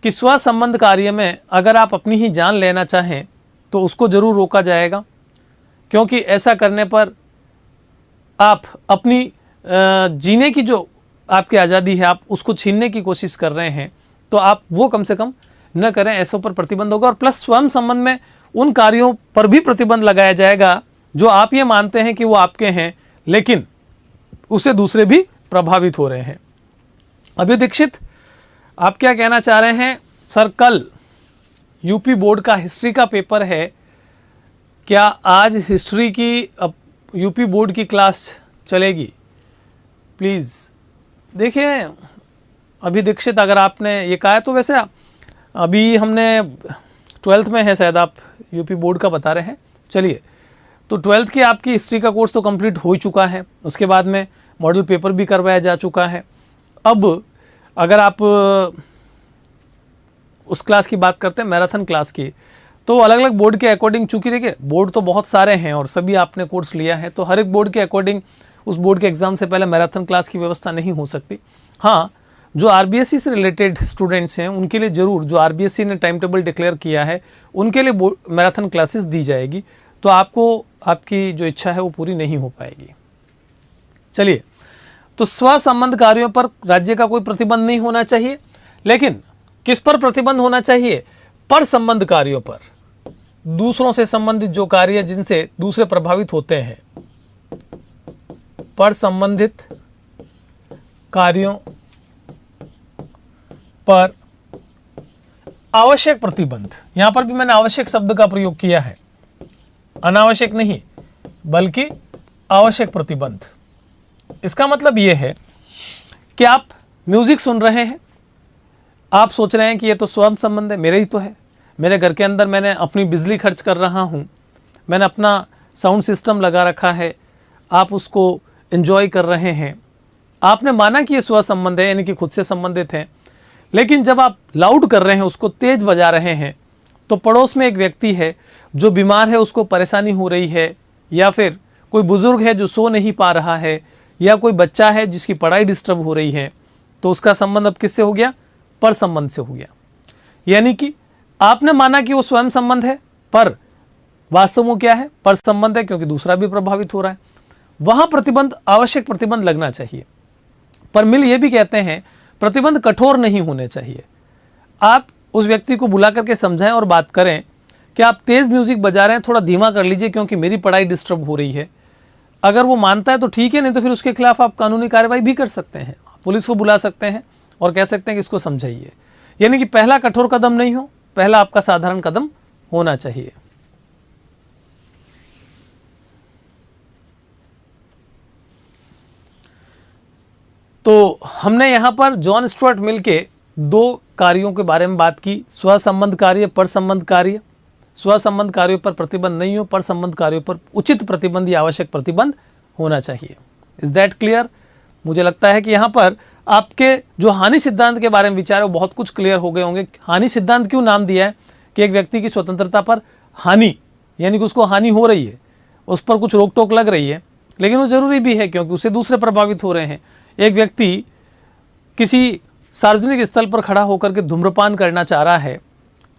कि स्व संबंध कार्य में अगर आप अपनी ही जान लेना चाहें तो उसको जरूर रोका जाएगा, क्योंकि ऐसा करने पर आप अपनी जीने की जो आपकी आज़ादी है आप उसको छीनने की कोशिश कर रहे हैं, तो आप वो कम से कम न करें, ऐसे पर प्रतिबंध होगा। और प्लस स्वयं संबंध में उन कार्यों पर भी प्रतिबंध लगाया जाएगा जो आप ये मानते हैं कि वो आपके हैं, लेकिन उससे दूसरे भी प्रभावित हो रहे हैं। अभी दीक्षित, आप क्या कहना चाह रहे हैं? सर, कल यूपी बोर्ड का हिस्ट्री का पेपर है, क्या आज हिस्ट्री की यूपी बोर्ड की क्लास चलेगी? प्लीज़ देखिए अभी दीक्षित, अगर आपने ये कहा है तो वैसे अभी हमने 12th में है, शायद आप यूपी बोर्ड का बता रहे हैं। चलिए, तो 12th की आपकी हिस्ट्री का कोर्स तो कंप्लीट हो ही चुका है, उसके बाद में मॉडल पेपर भी करवाया जा चुका है। अब अगर आप उस क्लास की बात करते हैं, मैराथन क्लास की, तो अलग अलग बोर्ड के अकॉर्डिंग, चूंकि देखिए बोर्ड तो बहुत सारे हैं और सभी आपने कोर्स लिया है, तो हर एक बोर्ड के अकॉर्डिंग उस बोर्ड के एग्जाम से पहले मैराथन क्लास की व्यवस्था नहीं हो सकती। हाँ, जो आरबीएससी से रिलेटेड स्टूडेंट्स हैं उनके लिए ज़रूर, जो आरबीएससी ने टाइम टेबल डिक्लेयर किया है उनके लिए मैराथन क्लासेस दी जाएगी, तो आपको आपकी जो इच्छा है वो पूरी नहीं हो पाएगी। चलिए, तो स्व संबंध कार्यों पर राज्य का कोई प्रतिबंध नहीं होना चाहिए, लेकिन किस पर प्रतिबंध होना चाहिए? पर संबंध कार्यों पर, दूसरों से संबंधित जो कार्य जिनसे दूसरे प्रभावित होते हैं, पर संबंधित कार्यों पर आवश्यक प्रतिबंध। यहां पर भी मैंने आवश्यक शब्द का प्रयोग किया है, अनावश्यक नहीं बल्कि आवश्यक प्रतिबंध। इसका मतलब यह है कि आप म्यूजिक सुन रहे हैं, आप सोच रहे हैं कि ये तो स्वयं संबंध है, मेरे ही तो है, मेरे घर के अंदर मैंने अपनी बिजली खर्च कर रहा हूं, मैंने अपना साउंड सिस्टम लगा रखा है, आप उसको एंजॉय कर रहे हैं, आपने माना कि ये स्व संबंध है, यानी कि खुद से संबंधित है। लेकिन जब आप लाउड कर रहे हैं, उसको तेज बजा रहे हैं, तो पड़ोस में एक व्यक्ति है जो बीमार है, उसको परेशानी हो रही है, या फिर कोई बुजुर्ग है जो सो नहीं पा रहा है, या कोई बच्चा है जिसकी पढ़ाई डिस्टर्ब हो रही है, तो उसका संबंध अब किससे हो गया? पर संबंध से हो गया। यानी कि आपने माना कि वो स्वयं संबंध है, पर वास्तव में क्या है? पर संबंध है, क्योंकि दूसरा भी प्रभावित हो रहा है। वहां प्रतिबंध, आवश्यक प्रतिबंध लगना चाहिए। पर मिल ये भी कहते हैं प्रतिबंध कठोर नहीं होने चाहिए। आप उस व्यक्ति को बुला करके समझाएं और बात करें कि आप तेज म्यूजिक बजा रहे हैं, थोड़ा धीमा कर लीजिए क्योंकि मेरी पढ़ाई डिस्टर्ब हो रही है। अगर वो मानता है तो ठीक है, नहीं तो फिर उसके खिलाफ आप कानूनी कार्रवाई भी कर सकते हैं, पुलिस को बुला सकते हैं और कह सकते हैं कि इसको समझाइए। यानी कि पहला कठोर कदम नहीं हो, पहला आपका साधारण कदम होना चाहिए। तो हमने यहां पर जॉन स्टुअर्ट मिल के दो कार्यों के बारे में बात की, स्व संबंध कार्य, पर संबंध कार्य। स्व संबंध कार्यों पर प्रतिबंध नहीं हो, पर संबंध कार्यों पर उचित प्रतिबंध या आवश्यक प्रतिबंध होना चाहिए। Is that clear? मुझे लगता है कि यहाँ पर आपके जो हानि सिद्धांत के बारे में विचार है वो बहुत कुछ क्लियर हो गए होंगे। हानि सिद्धांत क्यों नाम दिया है? कि एक व्यक्ति की स्वतंत्रता पर हानि, यानी कि उसको हानि हो रही है, उस पर कुछ रोक टोक लग रही है, लेकिन वो जरूरी भी है क्योंकि उससे दूसरे प्रभावित हो रहे हैं। एक व्यक्ति किसी सार्वजनिक स्थल पर खड़ा होकर के धूम्रपान करना चाह रहा है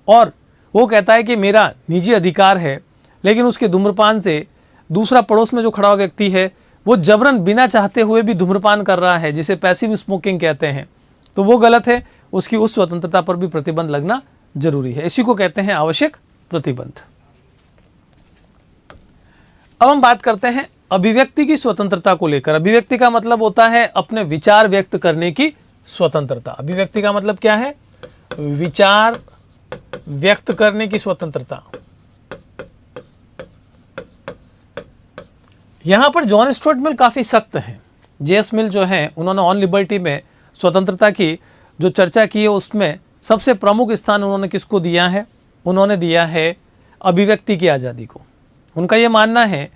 और वो कहता है कि मेरा निजी अधिकार है, लेकिन उसके धूम्रपान से दूसरा पड़ोस में जो खड़ा हुआ व्यक्ति है वो जबरन बिना चाहते हुए भी धूम्रपान कर रहा है, जिसे पैसिव स्मोकिंग कहते हैं, तो वो गलत है। उसकी उस स्वतंत्रता पर भी प्रतिबंध लगना जरूरी है। इसी को कहते हैं आवश्यक प्रतिबंध। अब हम बात करते हैं अभिव्यक्ति की स्वतंत्रता को लेकर। अभिव्यक्ति का मतलब होता है अपने विचार व्यक्त करने की स्वतंत्रता। अभिव्यक्ति का मतलब क्या है? विचार व्यक्त करने की स्वतंत्रता। यहां पर जॉन स्टुअर्ट मिल काफी सख्त हैं। जेएस मिल जो है उन्होंने ऑन लिबर्टी में स्वतंत्रता की जो चर्चा की है उसमें सबसे प्रमुख स्थान उन्होंने किसको दिया है? उन्होंने दिया है अभिव्यक्ति की आज़ादी को। उनका यह मानना है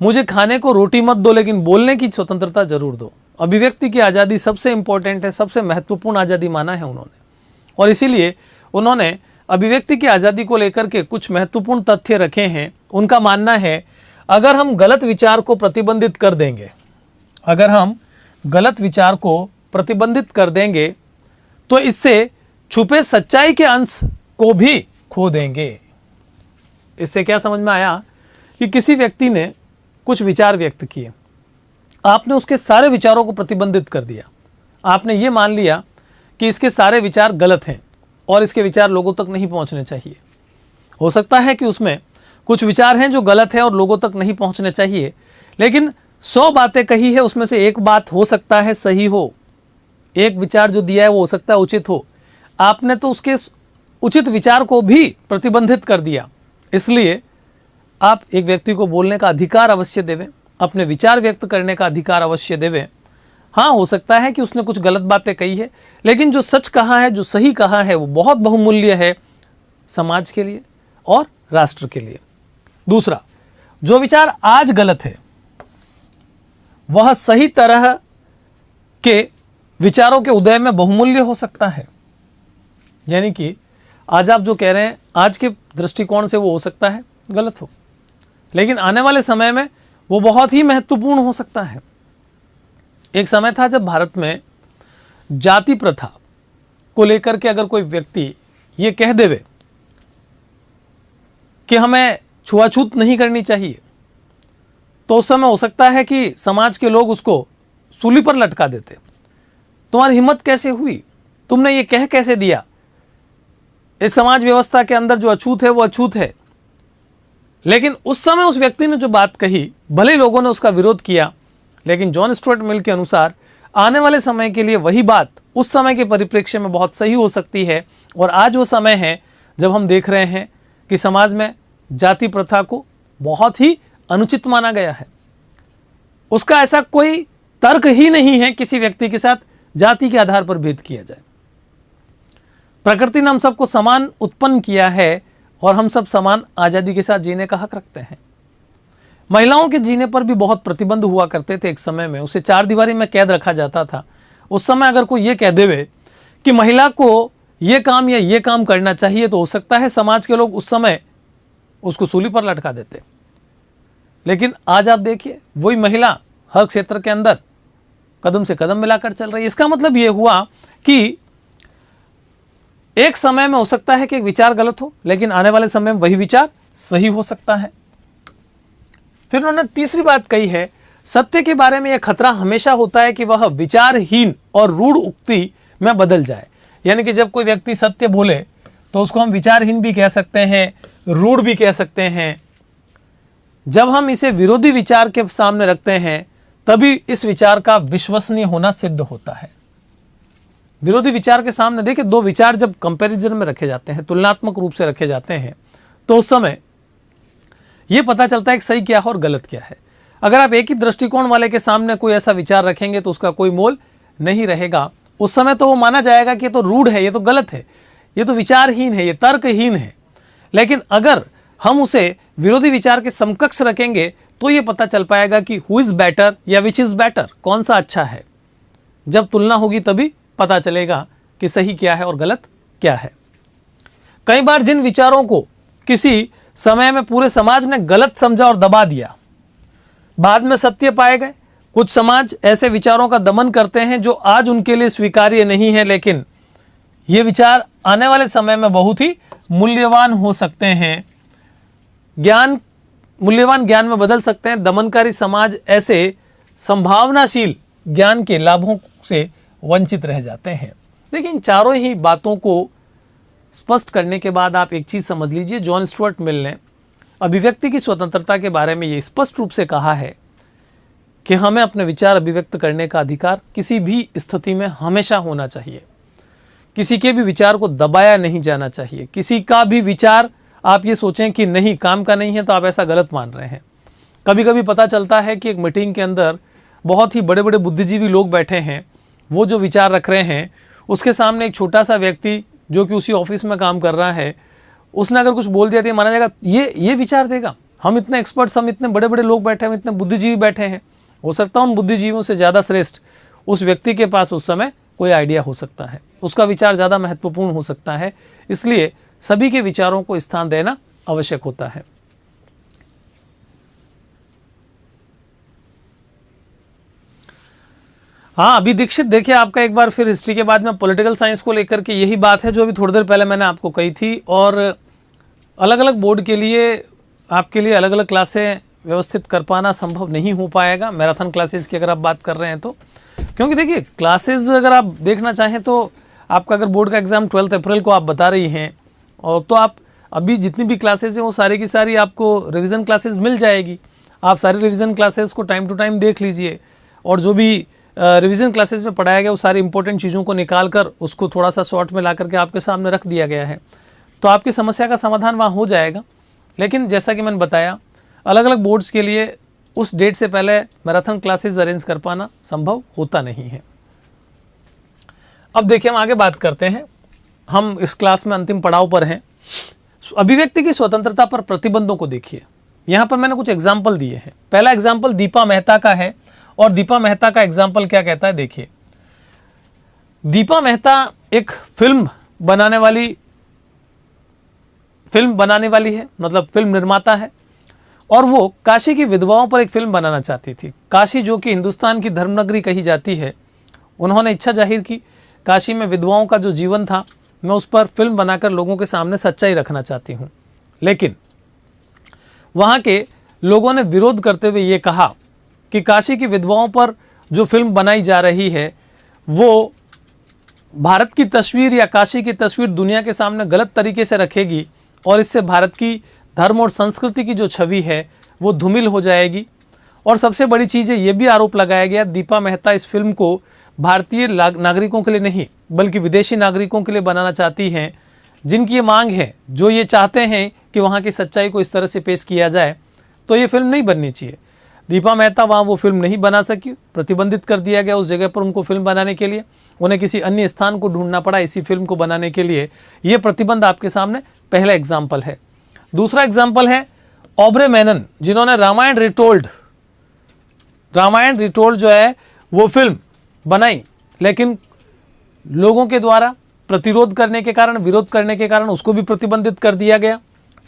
मुझे खाने को रोटी मत दो लेकिन बोलने की स्वतंत्रता जरूर दो। अभिव्यक्ति की आज़ादी सबसे इंपॉर्टेंट है, सबसे महत्वपूर्ण आज़ादी माना है उन्होंने, और इसीलिए उन्होंने अभिव्यक्ति की आज़ादी को लेकर के कुछ महत्वपूर्ण तथ्य रखे हैं। उनका मानना है अगर हम गलत विचार को प्रतिबंधित कर देंगे, अगर हम गलत विचार को प्रतिबंधित कर देंगे तो इससे छुपे सच्चाई के अंश को भी खो देंगे। इससे क्या समझ में आया कि किसी व्यक्ति ने कुछ विचार व्यक्त किए, आपने उसके सारे विचारों को प्रतिबंधित कर दिया। आपने ये मान लिया कि इसके सारे विचार गलत हैं और इसके विचार लोगों तक नहीं पहुंचने चाहिए। हो सकता है कि उसमें कुछ विचार हैं जो गलत है और लोगों तक नहीं पहुंचने चाहिए, लेकिन 100 बातें कही है उसमें से एक बात हो सकता है सही हो, एक विचार जो दिया है वो हो सकता है उचित हो। आपने तो उसके उचित विचार को भी प्रतिबंधित कर दिया। इसलिए आप एक व्यक्ति को बोलने का अधिकार अवश्य देवें, अपने विचार व्यक्त करने का अधिकार अवश्य देवें। हाँ, हो सकता है कि उसने कुछ गलत बातें कही है, लेकिन जो सच कहा है, जो सही कहा है, वो बहुत बहुमूल्य है समाज के लिए और राष्ट्र के लिए। दूसरा, जो विचार आज गलत है वह सही तरह के विचारों के उदय में बहुमूल्य हो सकता है। यानी कि आज आप जो कह रहे हैं आज के दृष्टिकोण से वो हो सकता है गलत हो, लेकिन आने वाले समय में वो बहुत ही महत्वपूर्ण हो सकता है। एक समय था जब भारत में जाति प्रथा को लेकर के अगर कोई व्यक्ति ये कह देवे कि हमें छुआछूत नहीं करनी चाहिए, तो उस समय हो सकता है कि समाज के लोग उसको सूली पर लटका देते। तुम्हारी हिम्मत कैसे हुई? तुमने ये कह कैसे दिया? इस समाज व्यवस्था के अंदर जो अछूत है वो अछूत है। लेकिन उस समय उस व्यक्ति ने जो बात कही, भले लोगों ने उसका विरोध किया, लेकिन जॉन स्टुअर्ट मिल के अनुसार आने वाले समय के लिए वही बात उस समय के परिप्रेक्ष्य में बहुत सही हो सकती है। और आज वो समय है जब हम देख रहे हैं कि समाज में जाति प्रथा को बहुत ही अनुचित माना गया है। उसका ऐसा कोई तर्क ही नहीं है किसी व्यक्ति के साथ जाति के आधार पर भेद किया जाए। प्रकृति ने हम सबको समान उत्पन्न किया है और हम सब समान आज़ादी के साथ जीने का हक रखते हैं। महिलाओं के जीने पर भी बहुत प्रतिबंध हुआ करते थे एक समय में, उसे 4 दीवारी में कैद रखा जाता था। उस समय अगर कोई ये कह देवे कि महिला को ये काम या ये काम करना चाहिए, तो हो सकता है समाज के लोग उस समय उसको सूली पर लटका देते। लेकिन आज आप देखिए वही महिला हर क्षेत्र के अंदर कदम से कदम मिलाकर चल रही है। इसका मतलब ये हुआ कि एक समय में हो सकता है कि एक विचार गलत हो, लेकिन आने वाले समय में वही विचार सही हो सकता है। फिर उन्होंने तीसरी बात कही है, सत्य के बारे में यह खतरा हमेशा होता है कि वह विचारहीन और रूढ़ उक्ति में बदल जाए। यानी कि जब कोई व्यक्ति सत्य बोले तो उसको हम विचारहीन भी कह सकते हैं, रूढ़ भी कह सकते हैं। जब हम इसे विरोधी विचार के सामने रखते हैं तभी इस विचार का विश्वसनीय होना सिद्ध होता है। विरोधी विचार के सामने देखिए, 2 विचार जब कंपैरिजन में रखे जाते हैं, तुलनात्मक रूप से रखे जाते हैं, तो उस समय यह पता चलता है कि सही क्या है और गलत क्या है। अगर आप एक ही दृष्टिकोण वाले के सामने कोई ऐसा विचार रखेंगे तो उसका कोई मोल नहीं रहेगा। उस समय तो वो माना जाएगा कि ये तो रूढ़ है, ये तो गलत है, ये तो विचारहीन है, ये तर्कहीन है। लेकिन अगर हम उसे विरोधी विचार के समकक्ष रखेंगे तो ये पता चल पाएगा कि हु इज बेटर या विच इज बेटर, कौन सा अच्छा है। जब तुलना होगी तभी पता चलेगा कि सही क्या है और गलत क्या है। कई बार जिन विचारों को किसी समय में पूरे समाज ने गलत समझा और दबा दिया, बाद में सत्य पाए गए। कुछ समाज ऐसे विचारों का दमन करते हैं जो आज उनके लिए स्वीकार्य नहीं है, लेकिन ये विचार आने वाले समय में बहुत ही मूल्यवान हो सकते हैं, मूल्यवान ज्ञान में बदल सकते हैं। दमनकारी समाज ऐसे संभावनाशील ज्ञान के लाभों से वंचित रह जाते हैं। लेकिन चारों ही बातों को स्पष्ट करने के बाद आप एक चीज समझ लीजिए, जॉन स्टुअर्ट मिल ने अभिव्यक्ति की स्वतंत्रता के बारे में ये स्पष्ट रूप से कहा है कि हमें अपने विचार अभिव्यक्त करने का अधिकार किसी भी स्थिति में हमेशा होना चाहिए। किसी के भी विचार को दबाया नहीं जाना चाहिए। किसी का भी विचार आप ये सोचें कि नहीं, काम का नहीं है, तो आप ऐसा गलत मान रहे हैं। कभी कभी पता चलता है कि एक मीटिंग के अंदर बहुत ही बड़े बड़े बुद्धिजीवी लोग बैठे हैं, वो जो विचार रख रहे हैं, उसके सामने एक छोटा सा व्यक्ति जो कि उसी ऑफिस में काम कर रहा है, उसने अगर कुछ बोल दिया तो माना जाएगा ये विचार देगा। हम इतने एक्सपर्ट्स, हम इतने बड़े बड़े लोग बैठे हैं, हम इतने बुद्धिजीवी बैठे हैं, हो सकता है उन बुद्धिजीवियों से ज़्यादा श्रेष्ठ उस व्यक्ति के पास उस समय कोई आइडिया हो सकता है, उसका विचार ज़्यादा महत्वपूर्ण हो सकता है। इसलिए सभी के विचारों को स्थान देना आवश्यक होता है। हाँ, अभी दीक्षित, देखिए आपका एक बार फिर हिस्ट्री के बाद में पॉलिटिकल साइंस को लेकर के यही बात है जो अभी थोड़ी देर पहले मैंने आपको कही थी। और अलग अलग बोर्ड के लिए आपके लिए अलग अलग क्लासें व्यवस्थित कर पाना संभव नहीं हो पाएगा, मैराथन क्लासेस की अगर आप बात कर रहे हैं तो। क्योंकि देखिए क्लासेस अगर आप देखना चाहें तो आपका अगर बोर्ड का एग्ज़ाम 12 अप्रैल को आप बता रही हैं, और तो आप अभी जितनी भी क्लासेस हैं वो सारी की सारी आपको रिवीजन क्लासेस मिल जाएगी। आप सारी रिवीजन क्लासेस को टाइम टू टाइम देख लीजिए, और जो भी रिवीजन क्लासेस में पढ़ाया गया वो सारी इंपॉर्टेंट चीज़ों को निकाल कर उसको थोड़ा सा शॉर्ट में ला करके आपके सामने रख दिया गया है, तो आपकी समस्या का समाधान वहाँ हो जाएगा। लेकिन जैसा कि मैंने बताया, अलग अलग बोर्ड्स के लिए उस डेट से पहले मैराथन क्लासेस अरेंज कर पाना संभव होता नहीं है। अब देखिए हम आगे बात करते हैं, हम इस क्लास में अंतिम पड़ाव पर हैं। अभिव्यक्ति की स्वतंत्रता पर प्रतिबंधों को देखिए। यहाँ पर मैंने कुछ एग्जाम्पल दिए हैं। पहला एग्जाम्पल दीपा मेहता का है, और दीपा मेहता का एग्जाम्पल क्या कहता है, देखिए। दीपा मेहता एक फिल्म बनाने वाली है, मतलब फिल्म निर्माता है, और वो काशी की विधवाओं पर एक फिल्म बनाना चाहती थी। काशी जो कि हिंदुस्तान की धर्मनगरी कही जाती है, उन्होंने इच्छा जाहिर की काशी में विधवाओं का जो जीवन था मैं उस पर फिल्म बनाकर लोगों के सामने सच्चाई रखना चाहती हूँ। लेकिन वहाँ के लोगों ने विरोध करते हुए ये कहा कि काशी की विधवाओं पर जो फिल्म बनाई जा रही है वो भारत की तस्वीर या काशी की तस्वीर दुनिया के सामने गलत तरीके से रखेगी, और इससे भारत की धर्म और संस्कृति की जो छवि है वो धूमिल हो जाएगी। और सबसे बड़ी चीज़ है, ये भी आरोप लगाया गया दीपा मेहता इस फिल्म को भारतीय नागरिकों के लिए नहीं बल्कि विदेशी नागरिकों के लिए बनाना चाहती हैं, जिनकी ये मांग है, जो ये चाहते हैं कि वहाँ की सच्चाई को इस तरह से पेश किया जाए, तो ये फिल्म नहीं बननी चाहिए। दीपा मेहता वहाँ वो फिल्म नहीं बना सकी, प्रतिबंधित कर दिया गया उस जगह पर उनको फिल्म बनाने के लिए, उन्हें किसी अन्य स्थान को ढूंढना पड़ा इसी फिल्म को बनाने के लिए। ये प्रतिबंध आपके सामने पहला एग्जाम्पल है। दूसरा एग्जाम्पल है ऑब्रे मेनन, जिन्होंने रामायण रिटोल्ड जो है वो फिल्म बनाई, लेकिन लोगों के द्वारा प्रतिरोध करने के कारण, विरोध करने के कारण उसको भी प्रतिबंधित कर दिया गया।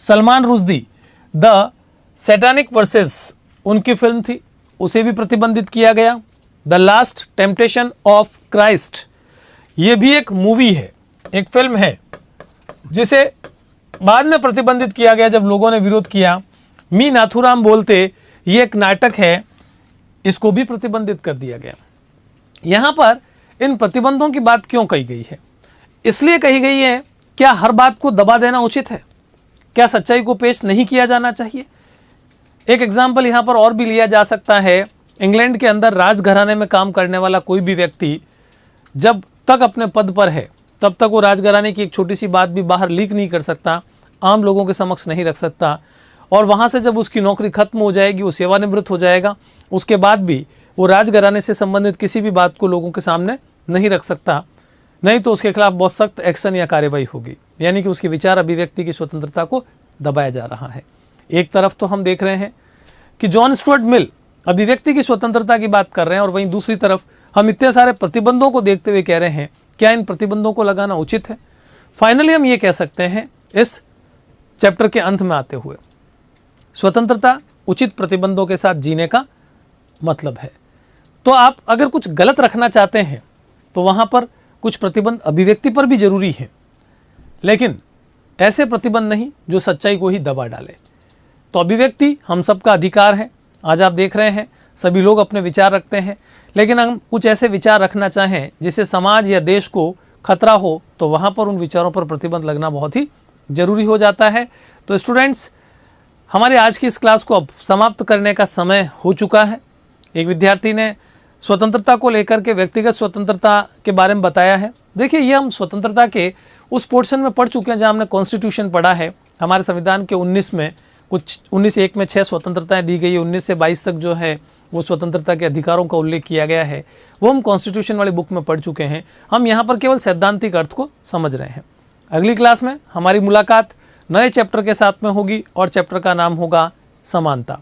Salman Rushdie the satanic versus उनकी फिल्म थी, उसे भी प्रतिबंधित किया गया। The last temptation of Christ, ये भी एक मूवी है, एक फिल्म है, जिसे बाद में प्रतिबंधित किया गया जब लोगों ने विरोध किया। मी नाथुराम बोलते, ये एक नाटक है, इसको भी प्रतिबंधित कर दिया गया। यहाँ पर इन प्रतिबंधों की बात क्यों कही गई है? इसलिए कही गई है, क्या हर बात को दबा देना उचित है? क्या सच्चाई को पेश नहीं किया जाना चाहिए? एक एग्जाम्पल यहाँ पर और भी लिया जा सकता है। इंग्लैंड के अंदर राजघराने में काम करने वाला कोई भी व्यक्ति जब तक अपने पद पर है तब तक वो राजघराने की एक छोटी सी बात भी बाहर लीक नहीं कर सकता, आम लोगों के समक्ष नहीं रख सकता। और वहाँ से जब उसकी नौकरी खत्म हो जाएगी, वो सेवानिवृत्त हो जाएगा, उसके बाद भी वो राजघराने से संबंधित किसी भी बात को लोगों के सामने नहीं रख सकता, नहीं तो उसके खिलाफ बहुत सख्त एक्शन या कार्रवाई होगी। यानी कि उसकी विचार अभिव्यक्ति की स्वतंत्रता को दबाया जा रहा है। एक तरफ तो हम देख रहे हैं कि जॉन स्टुअर्ट मिल अभिव्यक्ति की स्वतंत्रता की बात कर रहे हैं, और वहीं दूसरी तरफ हम इतने सारे प्रतिबंधों को देखते हुए कह रहे हैं, क्या इन प्रतिबंधों को लगाना उचित है? फाइनली हम ये कह सकते हैं इस चैप्टर के अंत में आते हुए, स्वतंत्रता उचित प्रतिबंधों के साथ जीने का मतलब है। तो आप अगर कुछ गलत रखना चाहते हैं तो वहाँ पर कुछ प्रतिबंध अभिव्यक्ति पर भी जरूरी है, लेकिन ऐसे प्रतिबंध नहीं जो सच्चाई को ही दबा डाले। तो अभिव्यक्ति हम सबका अधिकार है। आज आप देख रहे हैं सभी लोग अपने विचार रखते हैं, लेकिन हम कुछ ऐसे विचार रखना चाहें जिससे समाज या देश को खतरा हो, तो वहाँ पर उन विचारों पर प्रतिबंध लगना बहुत ही ज़रूरी हो जाता है। तो स्टूडेंट्स, हमारे आज की इस क्लास को अब समाप्त करने का समय हो चुका है। एक विद्यार्थी ने स्वतंत्रता को लेकर के व्यक्तिगत स्वतंत्रता के बारे में बताया है। देखिए, ये हम स्वतंत्रता के उस पोर्शन में पढ़ चुके हैं जहाँ हमने कॉन्स्टिट्यूशन पढ़ा है। हमारे संविधान के 19 में कुछ 19(1) में 6 स्वतंत्रताएं दी गई है। 19 से 22 तक जो है वो स्वतंत्रता के अधिकारों का उल्लेख किया गया है, वो हम कॉन्स्टिट्यूशन वाली बुक में पढ़ चुके हैं। हम यहाँ पर केवल सैद्धांतिक अर्थ को समझ रहे हैं। अगली क्लास में हमारी मुलाकात नए चैप्टर के साथ में होगी और चैप्टर का नाम होगा समानता।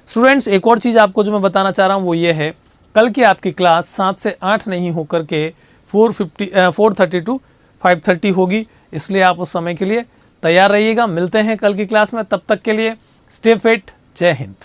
स्टूडेंट्स, एक और चीज़ आपको जो मैं बताना चाह रहा हूँ वो ये है, कल की आपकी क्लास 7 से 8 नहीं होकर के 4:30 to 5:30 होगी, इसलिए आप उस समय के लिए तैयार रहिएगा। मिलते हैं कल की क्लास में, तब तक के लिए स्टे फिट। जय हिंद।